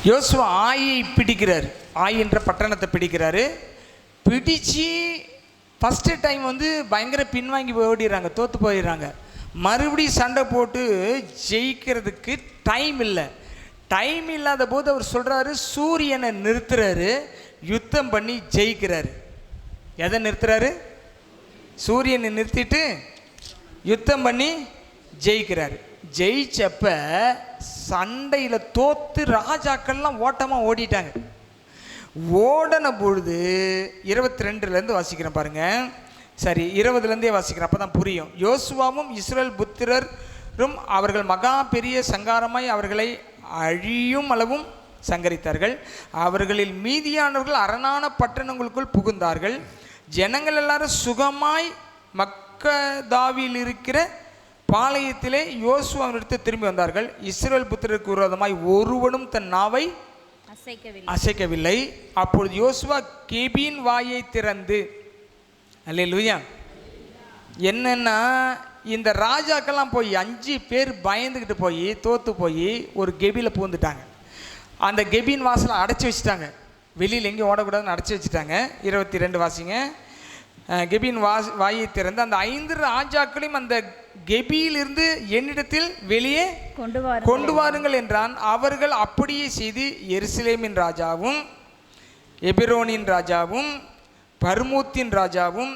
யோசுவா ஆயை பிடிக்கிறார். ஆய் என்ற பட்டணத்தை பிடிக்கிறாரு. பிடிச்சு ஃபஸ்ட்டு டைம் பயங்கர பின்வாங்கி ஓடிடுறாங்க, தோற்று போயிடுறாங்க. மறுபடியும் சண்டை போட்டு ஜெயிக்கிறதுக்கு டைம் இல்லை. டைம் இல்லாத போது அவர் சொல்கிறாரு, சூரியனை நிறுத்துறாரு, யுத்தம் பண்ணி ஜெயிக்கிறாரு. எதை நிறுத்துறாரு? சூரியனை நிறுத்திட்டு யுத்தம் பண்ணி ஜெயிக்கிறாரு. ஜெயிச்சப்ப சண்டையில் தோற்று ராஜாக்கள்லாம் ஓட்டமாக ஓடிட்டாங்க. ஓடன பொழுது 22லேருந்து வாசிக்கிறேன் பாருங்க. சரி, 20லேருந்தே வாசிக்கிறேன், அப்போ தான் புரியும். யோசுவாவும் இஸ்ரவேல் புத்திரரும் அவர்கள் மகா பெரிய சங்காரமாய் அவர்களை அழியும் அளவும் சங்கரித்தார்கள். அவர்களில் மீதியானவர்கள் அரணான பட்டணங்களுக்குள் புகுந்தார்கள். ஜனங்கள் எல்லாரும் சுகமாய் மக்கதாவில் இருக்கிற பாளையத்திலே யோசுவாவினிடத்து திரும்பி வந்தார்கள். இஸ்ரவேல் புத்திரருக்கு விரோதமாய் ஒருவனும் தன் நாவை அசைக்கவில்லை. அப்பொழுது யோசுவா கெபியின் வாயை திறந்து, அல்லேலூயா. என்னன்னா, இந்த ராஜாக்கெல்லாம் போய் 5 பேர் பயந்துக்கிட்டு போய் தோற்று போய் ஒரு கெபியில் பூந்துட்டாங்க. அந்த கெபியின் வாசலை அடைச்சி வச்சுட்டாங்க. வெளியில் எங்கேயும் ஓடக்கூடாதுன்னு அடைச்சி வச்சுட்டாங்க. 22 வாசிங்க. கெபியின் வாயை திறந்து அந்த 5 ராஜாக்களையும் அந்த கெபியிலிருந்து என்னிடத்தில் வெளியே கொண்டு வாருங்கள் என்றான். அவர்கள் அப்படியே செய்து எருசலேமின் ராஜாவும் எபிரோனின் ராஜாவும் பர்மூத்தின் ராஜாவும்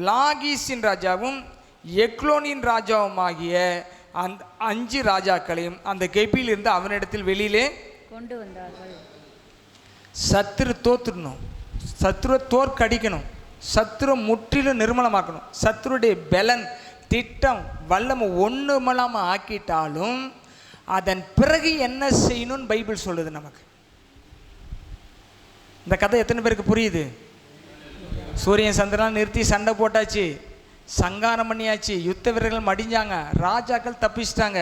லாகீஸின் ராஜாவும் எக்லோனின் ராஜாவும் ஆகிய அந்த 5 ராஜாக்களையும் அந்த கெபியிலிருந்து அவனிடத்தில் வெளியிலே கொண்டு வந்தார்கள். சத்துரு தோத்துடணும், சத்துருவை தோற்கடிக்கணும், சத்துருவை முற்றிலும் நிர்மலமாக்கணும். சத்துருடைய பலன் திட்டம் வல்லமை ஒன்றுமலாமல் ஆக்கிட்டாலும் அதன் பிறகு என்ன செய்யணும்னு பைபிள் சொல்லுது நமக்கு. இந்த கதை எத்தனை பேருக்கு புரியுது? சூரியன் சந்திரன் நிறுத்தி சண்டை போட்டாச்சு, சங்காரம் பண்ணியாச்சு, யுத்த வீரர்கள் மடிஞ்சாங்க, ராஜாக்கள் தப்பிச்சிட்டாங்க.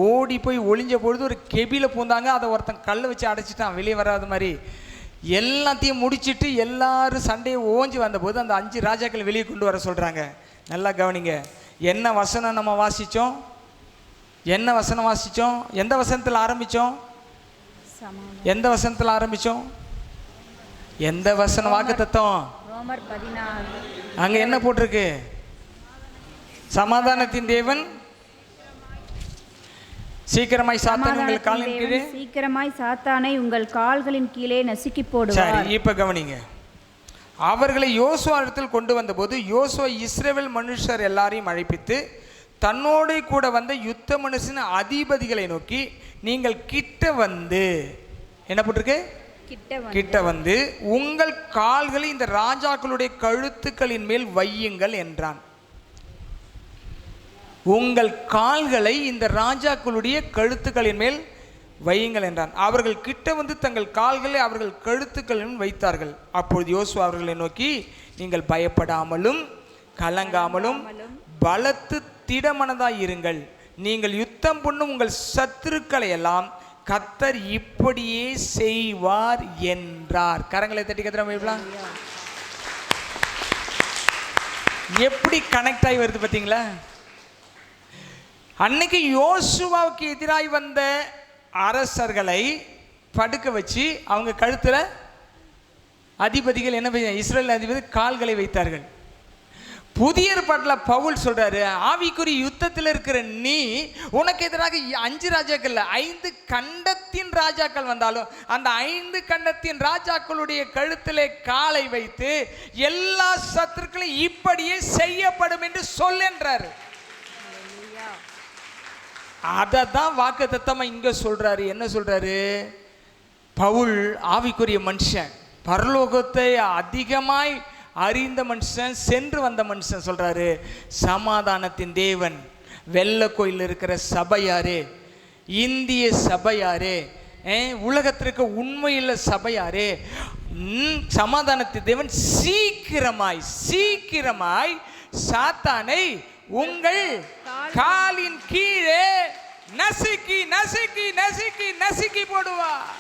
ஓடி போய் ஒளிஞ்ச பொழுது ஒரு கெபியில் பூந்தாங்க. அதை ஒருத்தன் கல் வச்சு அடைச்சிட்டான், வெளியே வராத மாதிரி. எல்லாத்தையும் முடிச்சுட்டு எல்லாரும் சண்டையை ஓஞ்சி வந்தபோது அந்த 5 ராஜாக்கள் வெளியே கொண்டு வர சொல்கிறாங்க. நல்லா கவனிங்க. என்ன வசனம் நம்ம வாசித்தோம்? என்ன வசனம் வாசித்தோம்? எந்த வசனத்தில் ஆரம்பித்தோம்? எந்த வசனத்தில் ஆரம்பித்தோம்? எந்த வசனம் வாக்கு தத்துவம்? ரோமர் 14. அங்கே என்ன போட்டிருக்கு? சமாதானத்தின் தேவன் சீக்கிரமாய் சாத்தானை உங்கள் கால்களின் கீழே நசுக்கி போடுவார். சரி, இப்போ கவனிங்க. அவர்களை யோசுவா இடத்தில் கொண்டு வந்தபோது யோசுவா இஸ்ரவேல் மனுஷர் எல்லாரையும் அழைப்பித்து தன்னோடு கூட வந்த யுத்த மனுஷன் அதிபதிகளை நோக்கி, நீங்கள் கிட்ட வந்து, என்ன போட்டிருக்கு? கிட்ட வந்து உங்கள் கால்களை இந்த ராஜாக்களுடைய கழுத்துக்களின் மேல் வையுங்கள் என்றான். உங்கள் கால்களை இந்த ராஜாக்களுடைய கழுத்துக்களின் மேல் வையுங்கள் என்றான். அவர்கள் கிட்ட வந்து தங்கள் கால்களை அவர்கள் கழுத்துக்களின் வைத்தார்கள். அப்பொழுது யோசுவா அவர்களை நோக்கி, நீங்கள் பயப்படாமலும் கலங்காமலும் பலத்து திடமனதாய் இருங்கள். நீங்கள் யுத்தம் பண்ணும் உங்கள் சத்துருக்களை எல்லாம் கர்த்தர் இப்படியே செய்வார் என்றார். கரங்களை தட்டி கத்திரம். எப்படி கனெக்ட் ஆகி வருது பார்த்தீங்களா? அன்னைக்கு யோசுவாவுக்கு எதிராய் வந்த அரசர்களை படுக்க வச்சு அவங்க கழுத்துல அதிபதிகள் என்ன இஸ்ரேல் அதிபதி கால்களை வைத்தார்கள். புதிய ஏற்பாட்டில் பவுல் சொல்றாரு, ஆவிக்குரிய யுத்தத்தில் இருக்கிற நீ, உனக்கு எதிராக 5 ராஜாக்கள் 5 கண்டத்தின் ராஜாக்கள் வந்தாலும் அந்த 5 கண்டத்தின் ராஜாக்களுடைய கழுத்திலே காலை வைத்து எல்லா சத்துருக்களும் இப்படியே செய்யப்படும் என்று சொல்லுன்றாரு. அதை தான் வாக்குத்தத்தமா இங்க சொல்றாரு. என்ன சொல்றாரு பவுல்? ஆவிக்குரிய மனுஷன், பரலோகத்தை அதிகமாய் அறிந்த மனுஷன், சென்று வந்த மனுஷன் சொல்றாரு, சமாதானத்தின் தேவன், வெள்ளை கோயில் இருக்கிற சபையாரே, இந்திய சபையாரே, உலகத்திற்கு உண்மையுள்ள சபையாரே, சமாதானத்தின் தேவன் சீக்கிரமாய் சீக்கிரமாய் சாத்தானை உங்கள் காலின் கீழே நசுக்கி நசுக்கி நசுக்கி நசுக்கி போடுவார்.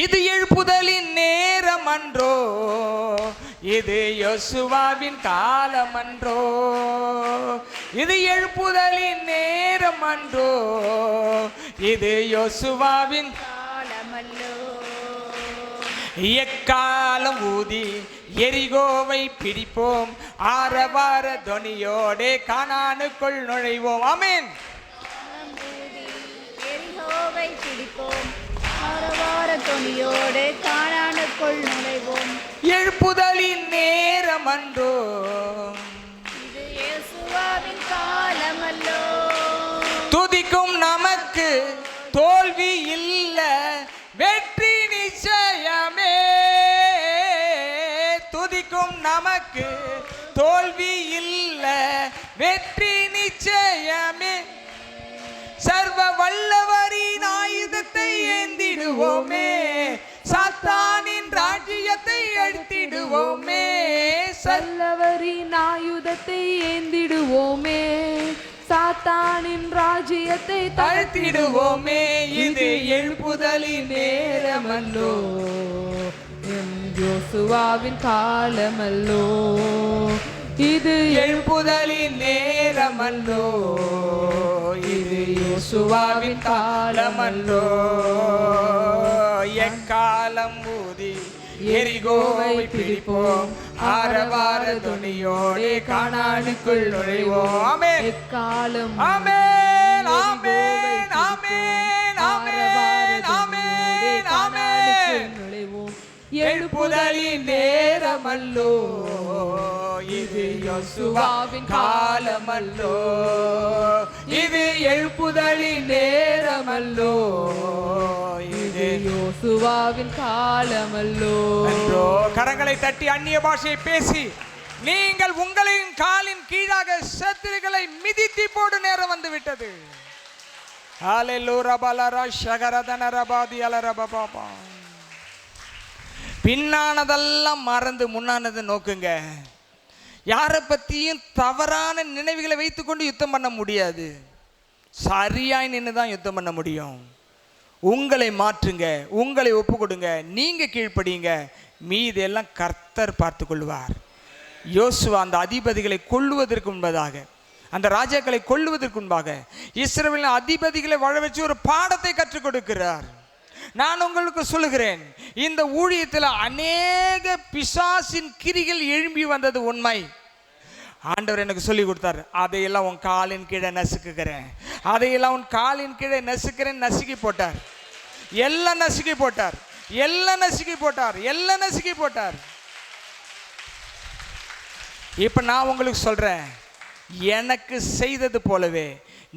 இது எழுப்புதலின் நேரம் அன்றோ, இது யோசுவாவின் காலம் அன்றோ, இது எழுப்புதலின் நேரம் அன்றோ, இது யோசுவாவின் காலமல்லோ. எக்காலம் ஊதி எரிகோவை பிடிப்போம், ஆரவார துணியோடே கானானுக்குள் நுழைவோம். ஆமென். எரிகோவை பிடிப்போம், ஆரவார துணியோடே கானானுக்குள் நுழைவோம். எழுப்புதலின் நேரம் அன்றோ, இது இயேசுவின் காலமல்லோ. துதிக்கும் நமக்கு தோல்வி இல்ல, வெற்றி நிச்சயமே. துதிக்கும் நமக்கு தோல்வி இல்ல, வெற்றி நிச்சயமே. சர்வ வல்லவரின் ஆயுதத்தை ஏந்திடுவோமே, சாத்தானின் ராஜ்யத்தை அழித்திடுவோமே. வல்லவரின் ஆயுதத்தை ஏந்திடுவோமே, சாத்தானின் ராஜ்யத்தை தாழ்த்திடுவோமே. இது எழுப்புதலின் நேரமல்லோ, யோசுவாவின் காலமல்லோ. இது எழுப்புதலின் நேரமல்லோ, இது யோசுவாவின் காலமல்லோ. எக்காலம் ஊதி எரிகோவை பிடிப்போம், ஆரவார துணியோடே கானானுக்குள் நுழைவோம். ஆமென். எக்காலம் ஆமென் ஆமென் ஆமென் ஆமென் ஆமென் ஆமென். நுழைவோம். எழுப்புதலின் நேரமல்லோ, இது யோசுவாவின் காலமல்லோ, இது எழுப்புதலின் நேரமல்லோ, இது யோசுவாவின் காலமல்லோ. என்றோ. கரங்களை தட்டி அந்நிய பாஷையை பேசி நீங்கள் உங்களின் காலின் கீழாக சத்துருக்களை மிதித்து போடு நேரம் வந்து விட்டது. ஹalleluya பலரா ஷகரதன ரபாதி அலரபபாபா. பின்னானதெல்லாம் மறந்து முன்னானதை நோக்குங்க. யாரை பற்றியும் தவறான நினைவுகளை வைத்துக்கொண்டு யுத்தம் பண்ண முடியாது. சரியாய் நின்று தான் யுத்தம் பண்ண முடியும். உங்களை மாற்றுங்க, உங்களை ஒப்பு கொடுங்க, நீங்கள் கீழ்ப்படிங்க, மீதெல்லாம் கர்த்தர் பார்த்து கொள்வார். யோசுவா அந்த அதிபதிகளை கொல்லுவதற்கு முன்பதாக, அந்த ராஜாக்களை கொல்லுவதற்கு முன்பாக இஸ்ரவேலின் அதிபதிகளை வாழ வச்சு ஒரு பாடத்தை கற்றுக் கொடுக்கிறார். நான் உங்களுக்கு சொல்லுகிறேன், இந்த ஊழியத்தில் அநேக பிசாசின் கிரிகள் எழும்பி வந்தது உண்மை. ஆண்டவர் எனக்கு சொல்லி கொடுத்தார், அதையெல்லாம் உன் காலின் கீழே நசுக்குகிறேன், அதையெல்லாம் உன் காலின் கீழே நசுக்கிறேன். நசுக்கி போட்டார், எல்லாம் நசுக்கி போட்டார், எல்லாம் நசுக்கி போட்டார், எல்லாம் நசுக்கி போட்டார். இப்போ நான் உங்களுக்கு சொல்கிறேன், எனக்கு செய்தது போலவே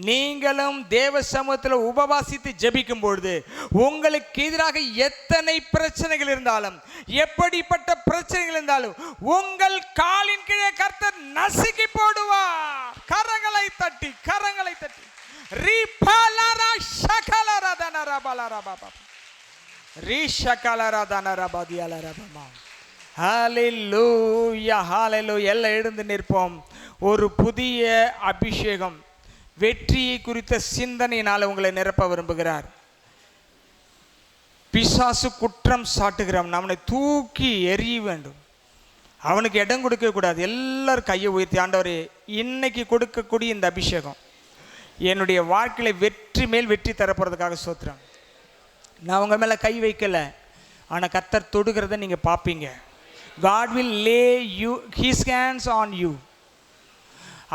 நீங்களும் தேவ சமூகத்தில் உபவாசித்து ஜெபிக்கும் பொழுது உங்களுக்கு எதிராக எத்தனை பிரச்சனைகள் இருந்தாலும், எப்படிப்பட்ட பிரச்சனைகள் இருந்தாலும் உங்கள் காலின் கீழே கர்த்தர் நசுக்கி போடுவார். கரங்களை தட்டி, கரங்களை தட்டி. ரிபலரா ஷகலரா தனரா பலரா பாபா ரிஷகலரா தனரா பாதியலரா பாபா. ஹalleluya ஹalleluya. எல்லாம் எழுந்து நிற்போம். ஒரு புதிய அபிஷேகம், வெற்றியை குறித்த சிந்தனையினால் உங்களை நிரப்ப விரும்புகிறார். பிசாசு குற்றம் சாட்டுகிறவன் அவனை தூக்கி எறிய வேண்டும். அவனுக்கு இடம் கொடுக்க கூடாது. எல்லாரும் கையை உயர்த்தி, ஆண்டவரே இன்னைக்கு கொடுக்கக்கூடிய இந்த அபிஷேகம் என்னுடைய வாழ்க்கையில் வெற்றி மேல் வெற்றி தரப்போகிறதுக்காக சோத்திரம். நான் உங்கள் மேலே கை வைக்கலை, ஆனால் கர்த்தர் தொடுகிறத நீங்கள் பார்ப்பீங்க. God will lay his hands on you.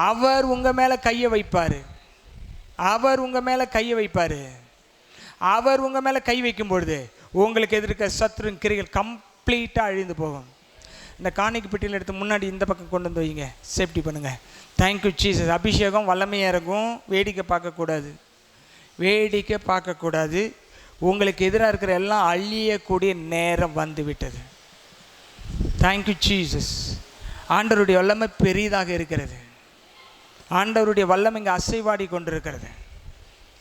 அவர் உங்கள் மேலே கையை வைப்பார். அவர் உங்கள் மேலே கையை வைப்பார். அவர் உங்கள் மேலே கை வைக்கும் பொழுது உங்களுக்கு எதிர்க்க சத்ரு கிரிகள் கம்ப்ளீட்டாக அழிந்து போகும். இந்த காணிக்கை பெட்டியில் எடுத்து முன்னாடி இந்த பக்கம் கொண்டு வந்து வைங்க, சேஃப்டி பண்ணுங்கள். Thank you Jesus. அபிஷேகம் வல்லமையாக இருக்கும். வேடிக்கை பார்க்கக்கூடாது, வேடிக்கை பார்க்கக்கூடாது. உங்களுக்கு எதிராக இருக்கிற எல்லாம் அழியக்கூடிய நேரம் வந்து விட்டது. Thank you Jesus. ஆண்டவருடைய வல்லமை பெரிதாக இருக்கிறது. ஆண்டவருடைய வல்லமை இங்கே அசைவாடி கொண்டிருக்கிறது.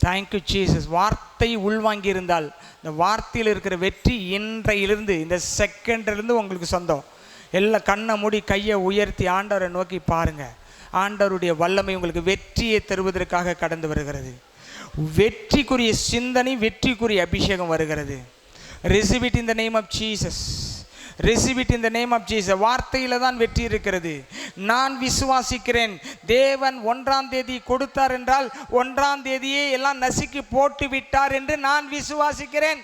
Thank you Jesus. வார்த்தை உள்வாங்கி இருந்தால் இந்த வார்த்தையில் இருக்கிற வெற்றி இன்றையிலிருந்து, இந்த செகண்டிலிருந்து உங்களுக்கு சொந்தம். எல்லாம் கண்ணை மூடி கையை உயர்த்தி ஆண்டவரை நோக்கி பாருங்கள். ஆண்டவருடைய வல்லமை உங்களுக்கு வெற்றியை தருவதற்காக கடந்து வருகிறது. வெற்றிக்குரிய சிந்தனை, வெற்றிக்குரிய அபிஷேகம் வருகிறது. Receive it in the name of Jesus. Receive it in the name of Jesus. வார்த்தையில் தான் வெற்றி இருக்கிறது. நான் விசுவாசிக்கிறேன். தேவன் 1ஆம் தேதி கொடுத்தார் என்றால் 1ஆம் தேதியே எல்லாம் நசுக்கி போட்டு விட்டார் என்று நான் விசுவாசிக்கிறேன்.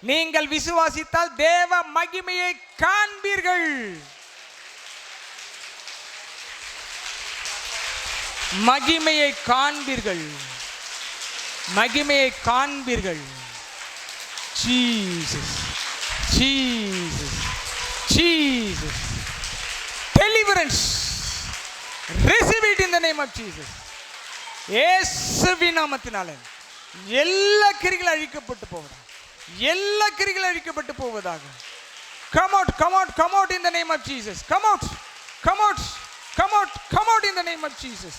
நீங்கள் விசுவாசித்தால் தேவ மகிமையை காண்பீர்கள். மகிமையை காண்பீர்கள். மகிமையை காண்பீர்கள். Jesus, Jesus, Jesus. Deliverance. Receive it in the name of Jesus. இயேசுவின் நாமத்தினாலே எல்லா கிரிகளும் அழிக்கப்பட்டு போவதாக. எல்லா கிரிகளும் அழிக்கப்பட்டு போவதாக. Come out, come out, come out in the name of Jesus. Come out, come out, come out, come out in the name of Jesus.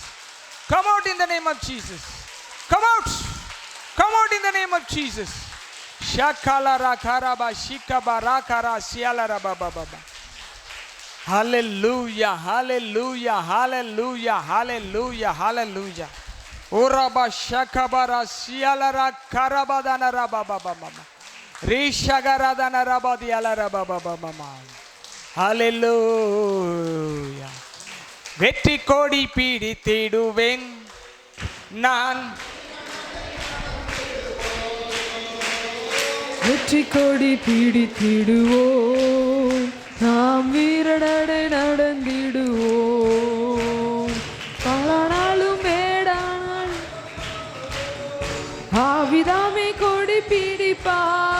Come out in the name of Jesus. Come out, come out in the name of Jesus. Shakala rakaraba shikaba rakara siala rababa baba. Hallelujah, hallelujah, hallelujah, hallelujah, hallelujah. Oraba shakabara siala rakarabadana rababa baba. Rishagaradana rabadiala rababa baba. Hallelujah. வெற்றி கோடி பிடித்திடுவேன் நான். வெற்றி கொடி பிடித்திடுவோம், நாம் வீரநடை நடந்திடுவோம். பலனாலும் மேடானால் ஆவிதாமே கொடி பிடிப்பார்.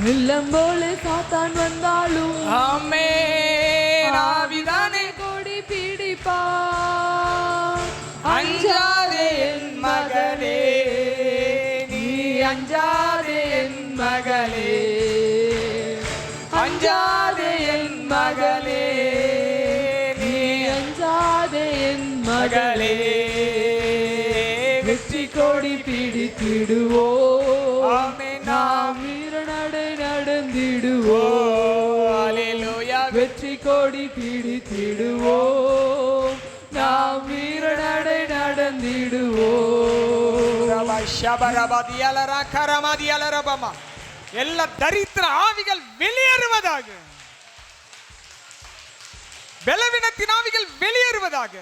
வெள்ளம் போல சாத்தான் வந்தாலும் ஆமென். ஆவிதானே கொடி பிடிப்பார். அஞ்சாதே என் மகனே, நீ அஞ்சாதே என் மகளே. அஞ்சாதே என் மகளே, நீ அஞ்சாதே என் மகளே. வெற்றி கொடி பிடித்திடுவோம், ஆமென். நாம் வீரநடை நடந்திடுவோம். ஹல்லேலூயா. வெற்றி கொடி பிடித்திடுவோம், நாம் வீரநடை நடந்திடுவோம். எல்லா தரித்திர ஆவிகள் வெளியேறுவதாக. பலவீனத்தின் ஆவிகள் வெளியேறுவதாக.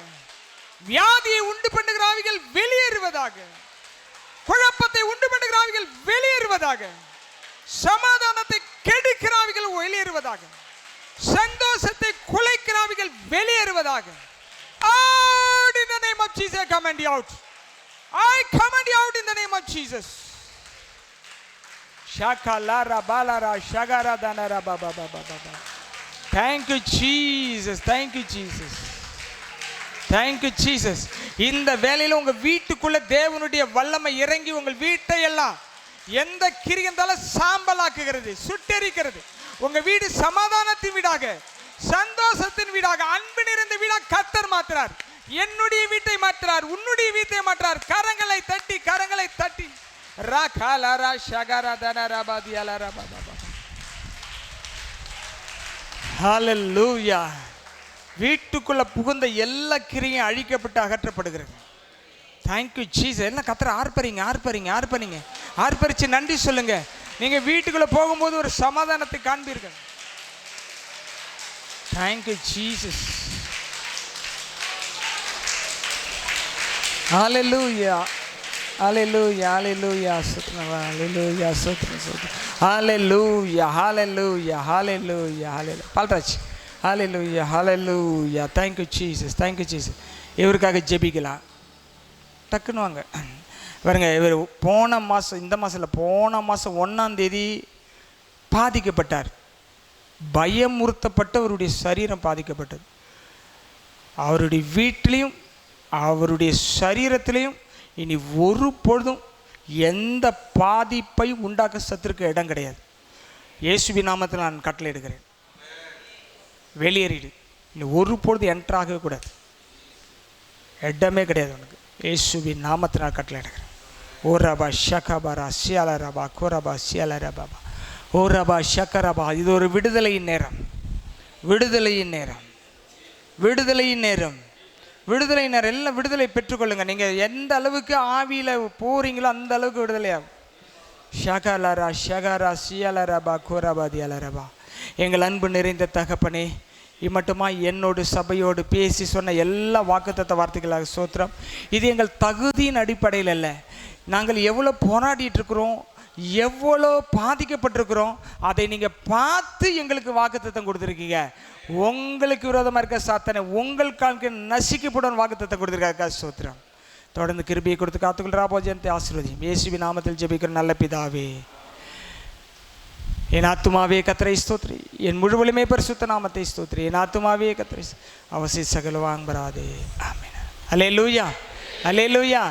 வியாதியை உண்டு பண்ணுகிற ஆவிகள் வெளியேறுவதாக. குழப்பத்தை உண்டு பண்ணுகிற ஆவிகள் வெளியேறுவதாக. சமாதானத்தை கெடுக்கிற ஆவிகள் வெளியேறுவதாக. சந்தோஷத்தை குலைக்கிற ஆவிகள் வெளியேறுவதாக. Out in the name of Jesus, I command you out. I command you out in the name of Jesus. Shakalara balara shagara danara baba baba baba. Thank you Jesus. Thank you Jesus. Thank you Jesus. இந்த வேளையில உங்க வீட்டுக்குள்ள தேவனுடைய வல்லமை இறங்கி உங்கள் வீட்டை எல்லாம் எந்த கிரிகந்தாலும் சாம்பலாக்குகிறது, சுட்டெரிக்கிறது. உங்க வீடு சமாதானத்தின் வீடாக, சந்தோஷத்தின் வீடாக, அன்பு நிறைந்த வீடாக கர்த்தர் மாற்றுறார். என்னுடைய வீட்டை மாற்றுறார், உன்னுடைய வீட்டை மாற்றுறார். கரங்களை தட்டி, கரங்களை தட்டி. ராகாலரா ஷகரதன ரபாதியல ரபாபா. ஹல்லேலூயா. வீட்டுக்குள்ள புகுந்த எல்லா கிரியும் அழிக்கப்பட்டு அகற்றப்படுகிறது. Thank you Jesus. எல்லாம் கர்த்தரை ஆர்ப்பரிங்க, ஆர்ப்பரிங்க, ஆர்ப்பரிங்க. ஆர்ப்பரிச்சு நன்றி சொல்லுங்க. நீங்கள் வீட்டுக்குள்ளே போகும்போது ஒரு சமாதானத்தை காண்பீர்கள். Thank you Jesus. ஹல்லேலூயா, ஹல்லேலூயா, ஹல்லேலூயா, ஸ்தோத்திரம், ஹல்லேலூயா, ஸ்தோத்திரம், ஸ்தோத்திரம், ஹல்லேலூயா, ஹல்லேலூயா, ஹல்லேலூயா, ஹல்லேலூயா. பால்ராஜ், ஹல்லேலூயா, ஹல்லேலூயா. Thank you Jesus, thank you Jesus. இவருக்காக ஜெபிக்கலாம். டக்குன்னு வாங்க பாருங்க. இவர் போன மாதம், இந்த மாதம் இல்லை, போன மாதம் 1ஆம் தேதி பாதிக்கப்பட்டார். பயமுறுத்தப்பட்ட அவருடைய சரீரம் பாதிக்கப்பட்டது. அவருடைய வீட்டிலையும் அவருடைய சரீரத்திலையும் இனி ஒரு பொழுதும் எந்த பாதிப்பை உண்டாக்க சத்துருக்கு இடம் கிடையாது. இயேசுவின் நாமத்தில் நான் கட்டளை எடுக்கிறேன், வெளியேறிடு. இல்லை ஒரு பொழுது என்ட்ராகவே கூடாது, இடமே கிடையாது உனக்கு. இயேசுவின் நாமத்தில் நான் கட்டளை எடுக்கிறேன். ஓ ரபா ஷகபரா சியால ரபா கோரபா சியால ரபாபா ஓ ரபா ஷக்கரபா. இது ஒரு விடுதலையின் நேரம், விடுதலையின் நேரம், விடுதலையின் நேரம், விடுதலை நேரம். எல்லாம் விடுதலை பெற்றுக்கொள்ளுங்க. நீங்கள் எந்த அளவுக்கு ஆவியில் போகிறீங்களோ அந்த அளவுக்கு விடுதலையாகும். ஷகலரா ஷகரா சியலரபா கோரபாதி அலரபா. எங்கள் அன்பு நிறைந்த தகப்பனே, இம்மட்டுமா என்னோடு சபையோடு பேசி சொன்ன எல்லா வாக்குத்தத்த வார்த்தைகளாக ஸ்தோத்திரம். இது எங்கள் தகுதியின் அடிப்படையில் அல்ல. நாங்கள் எவ்வளோ போராடிட்டு இருக்கிறோம், எவ்வளோ பாதிக்கப்பட்டிருக்கிறோம், அதை நீங்கள் பார்த்து எங்களுக்கு வாக்குத்தத்தம் கொடுத்துருக்கீங்க. உங்களுக்கு விரோதமாக இருக்க சாத்தானை உங்கள் காலுக்கு நசிக்கப்படும் வாக்குத்தத்தம் கொடுத்துருக்காக்கா ஸ்தோத்திரம். தொடர்ந்து கிருபையை கொடுத்து காத்துக்கொள்றா போஜனத்தை ஆசீர்வதியும். இயேசுவின் நாமத்தில் ஜெபிக்கிற நல்ல பிதாவே. என் ஆத்துமாவே கர்த்தரை ஸ்தோத்திரி, என் முழுவலுமே பரிசுத்த நாமத்தை ஸ்தோத்திரி. என் ஆத்துமாவே கர்த்தரை அவசிய சகல வாங்க பராதே. ஆமென். அல்லேலூயா, அல்லேலூயா.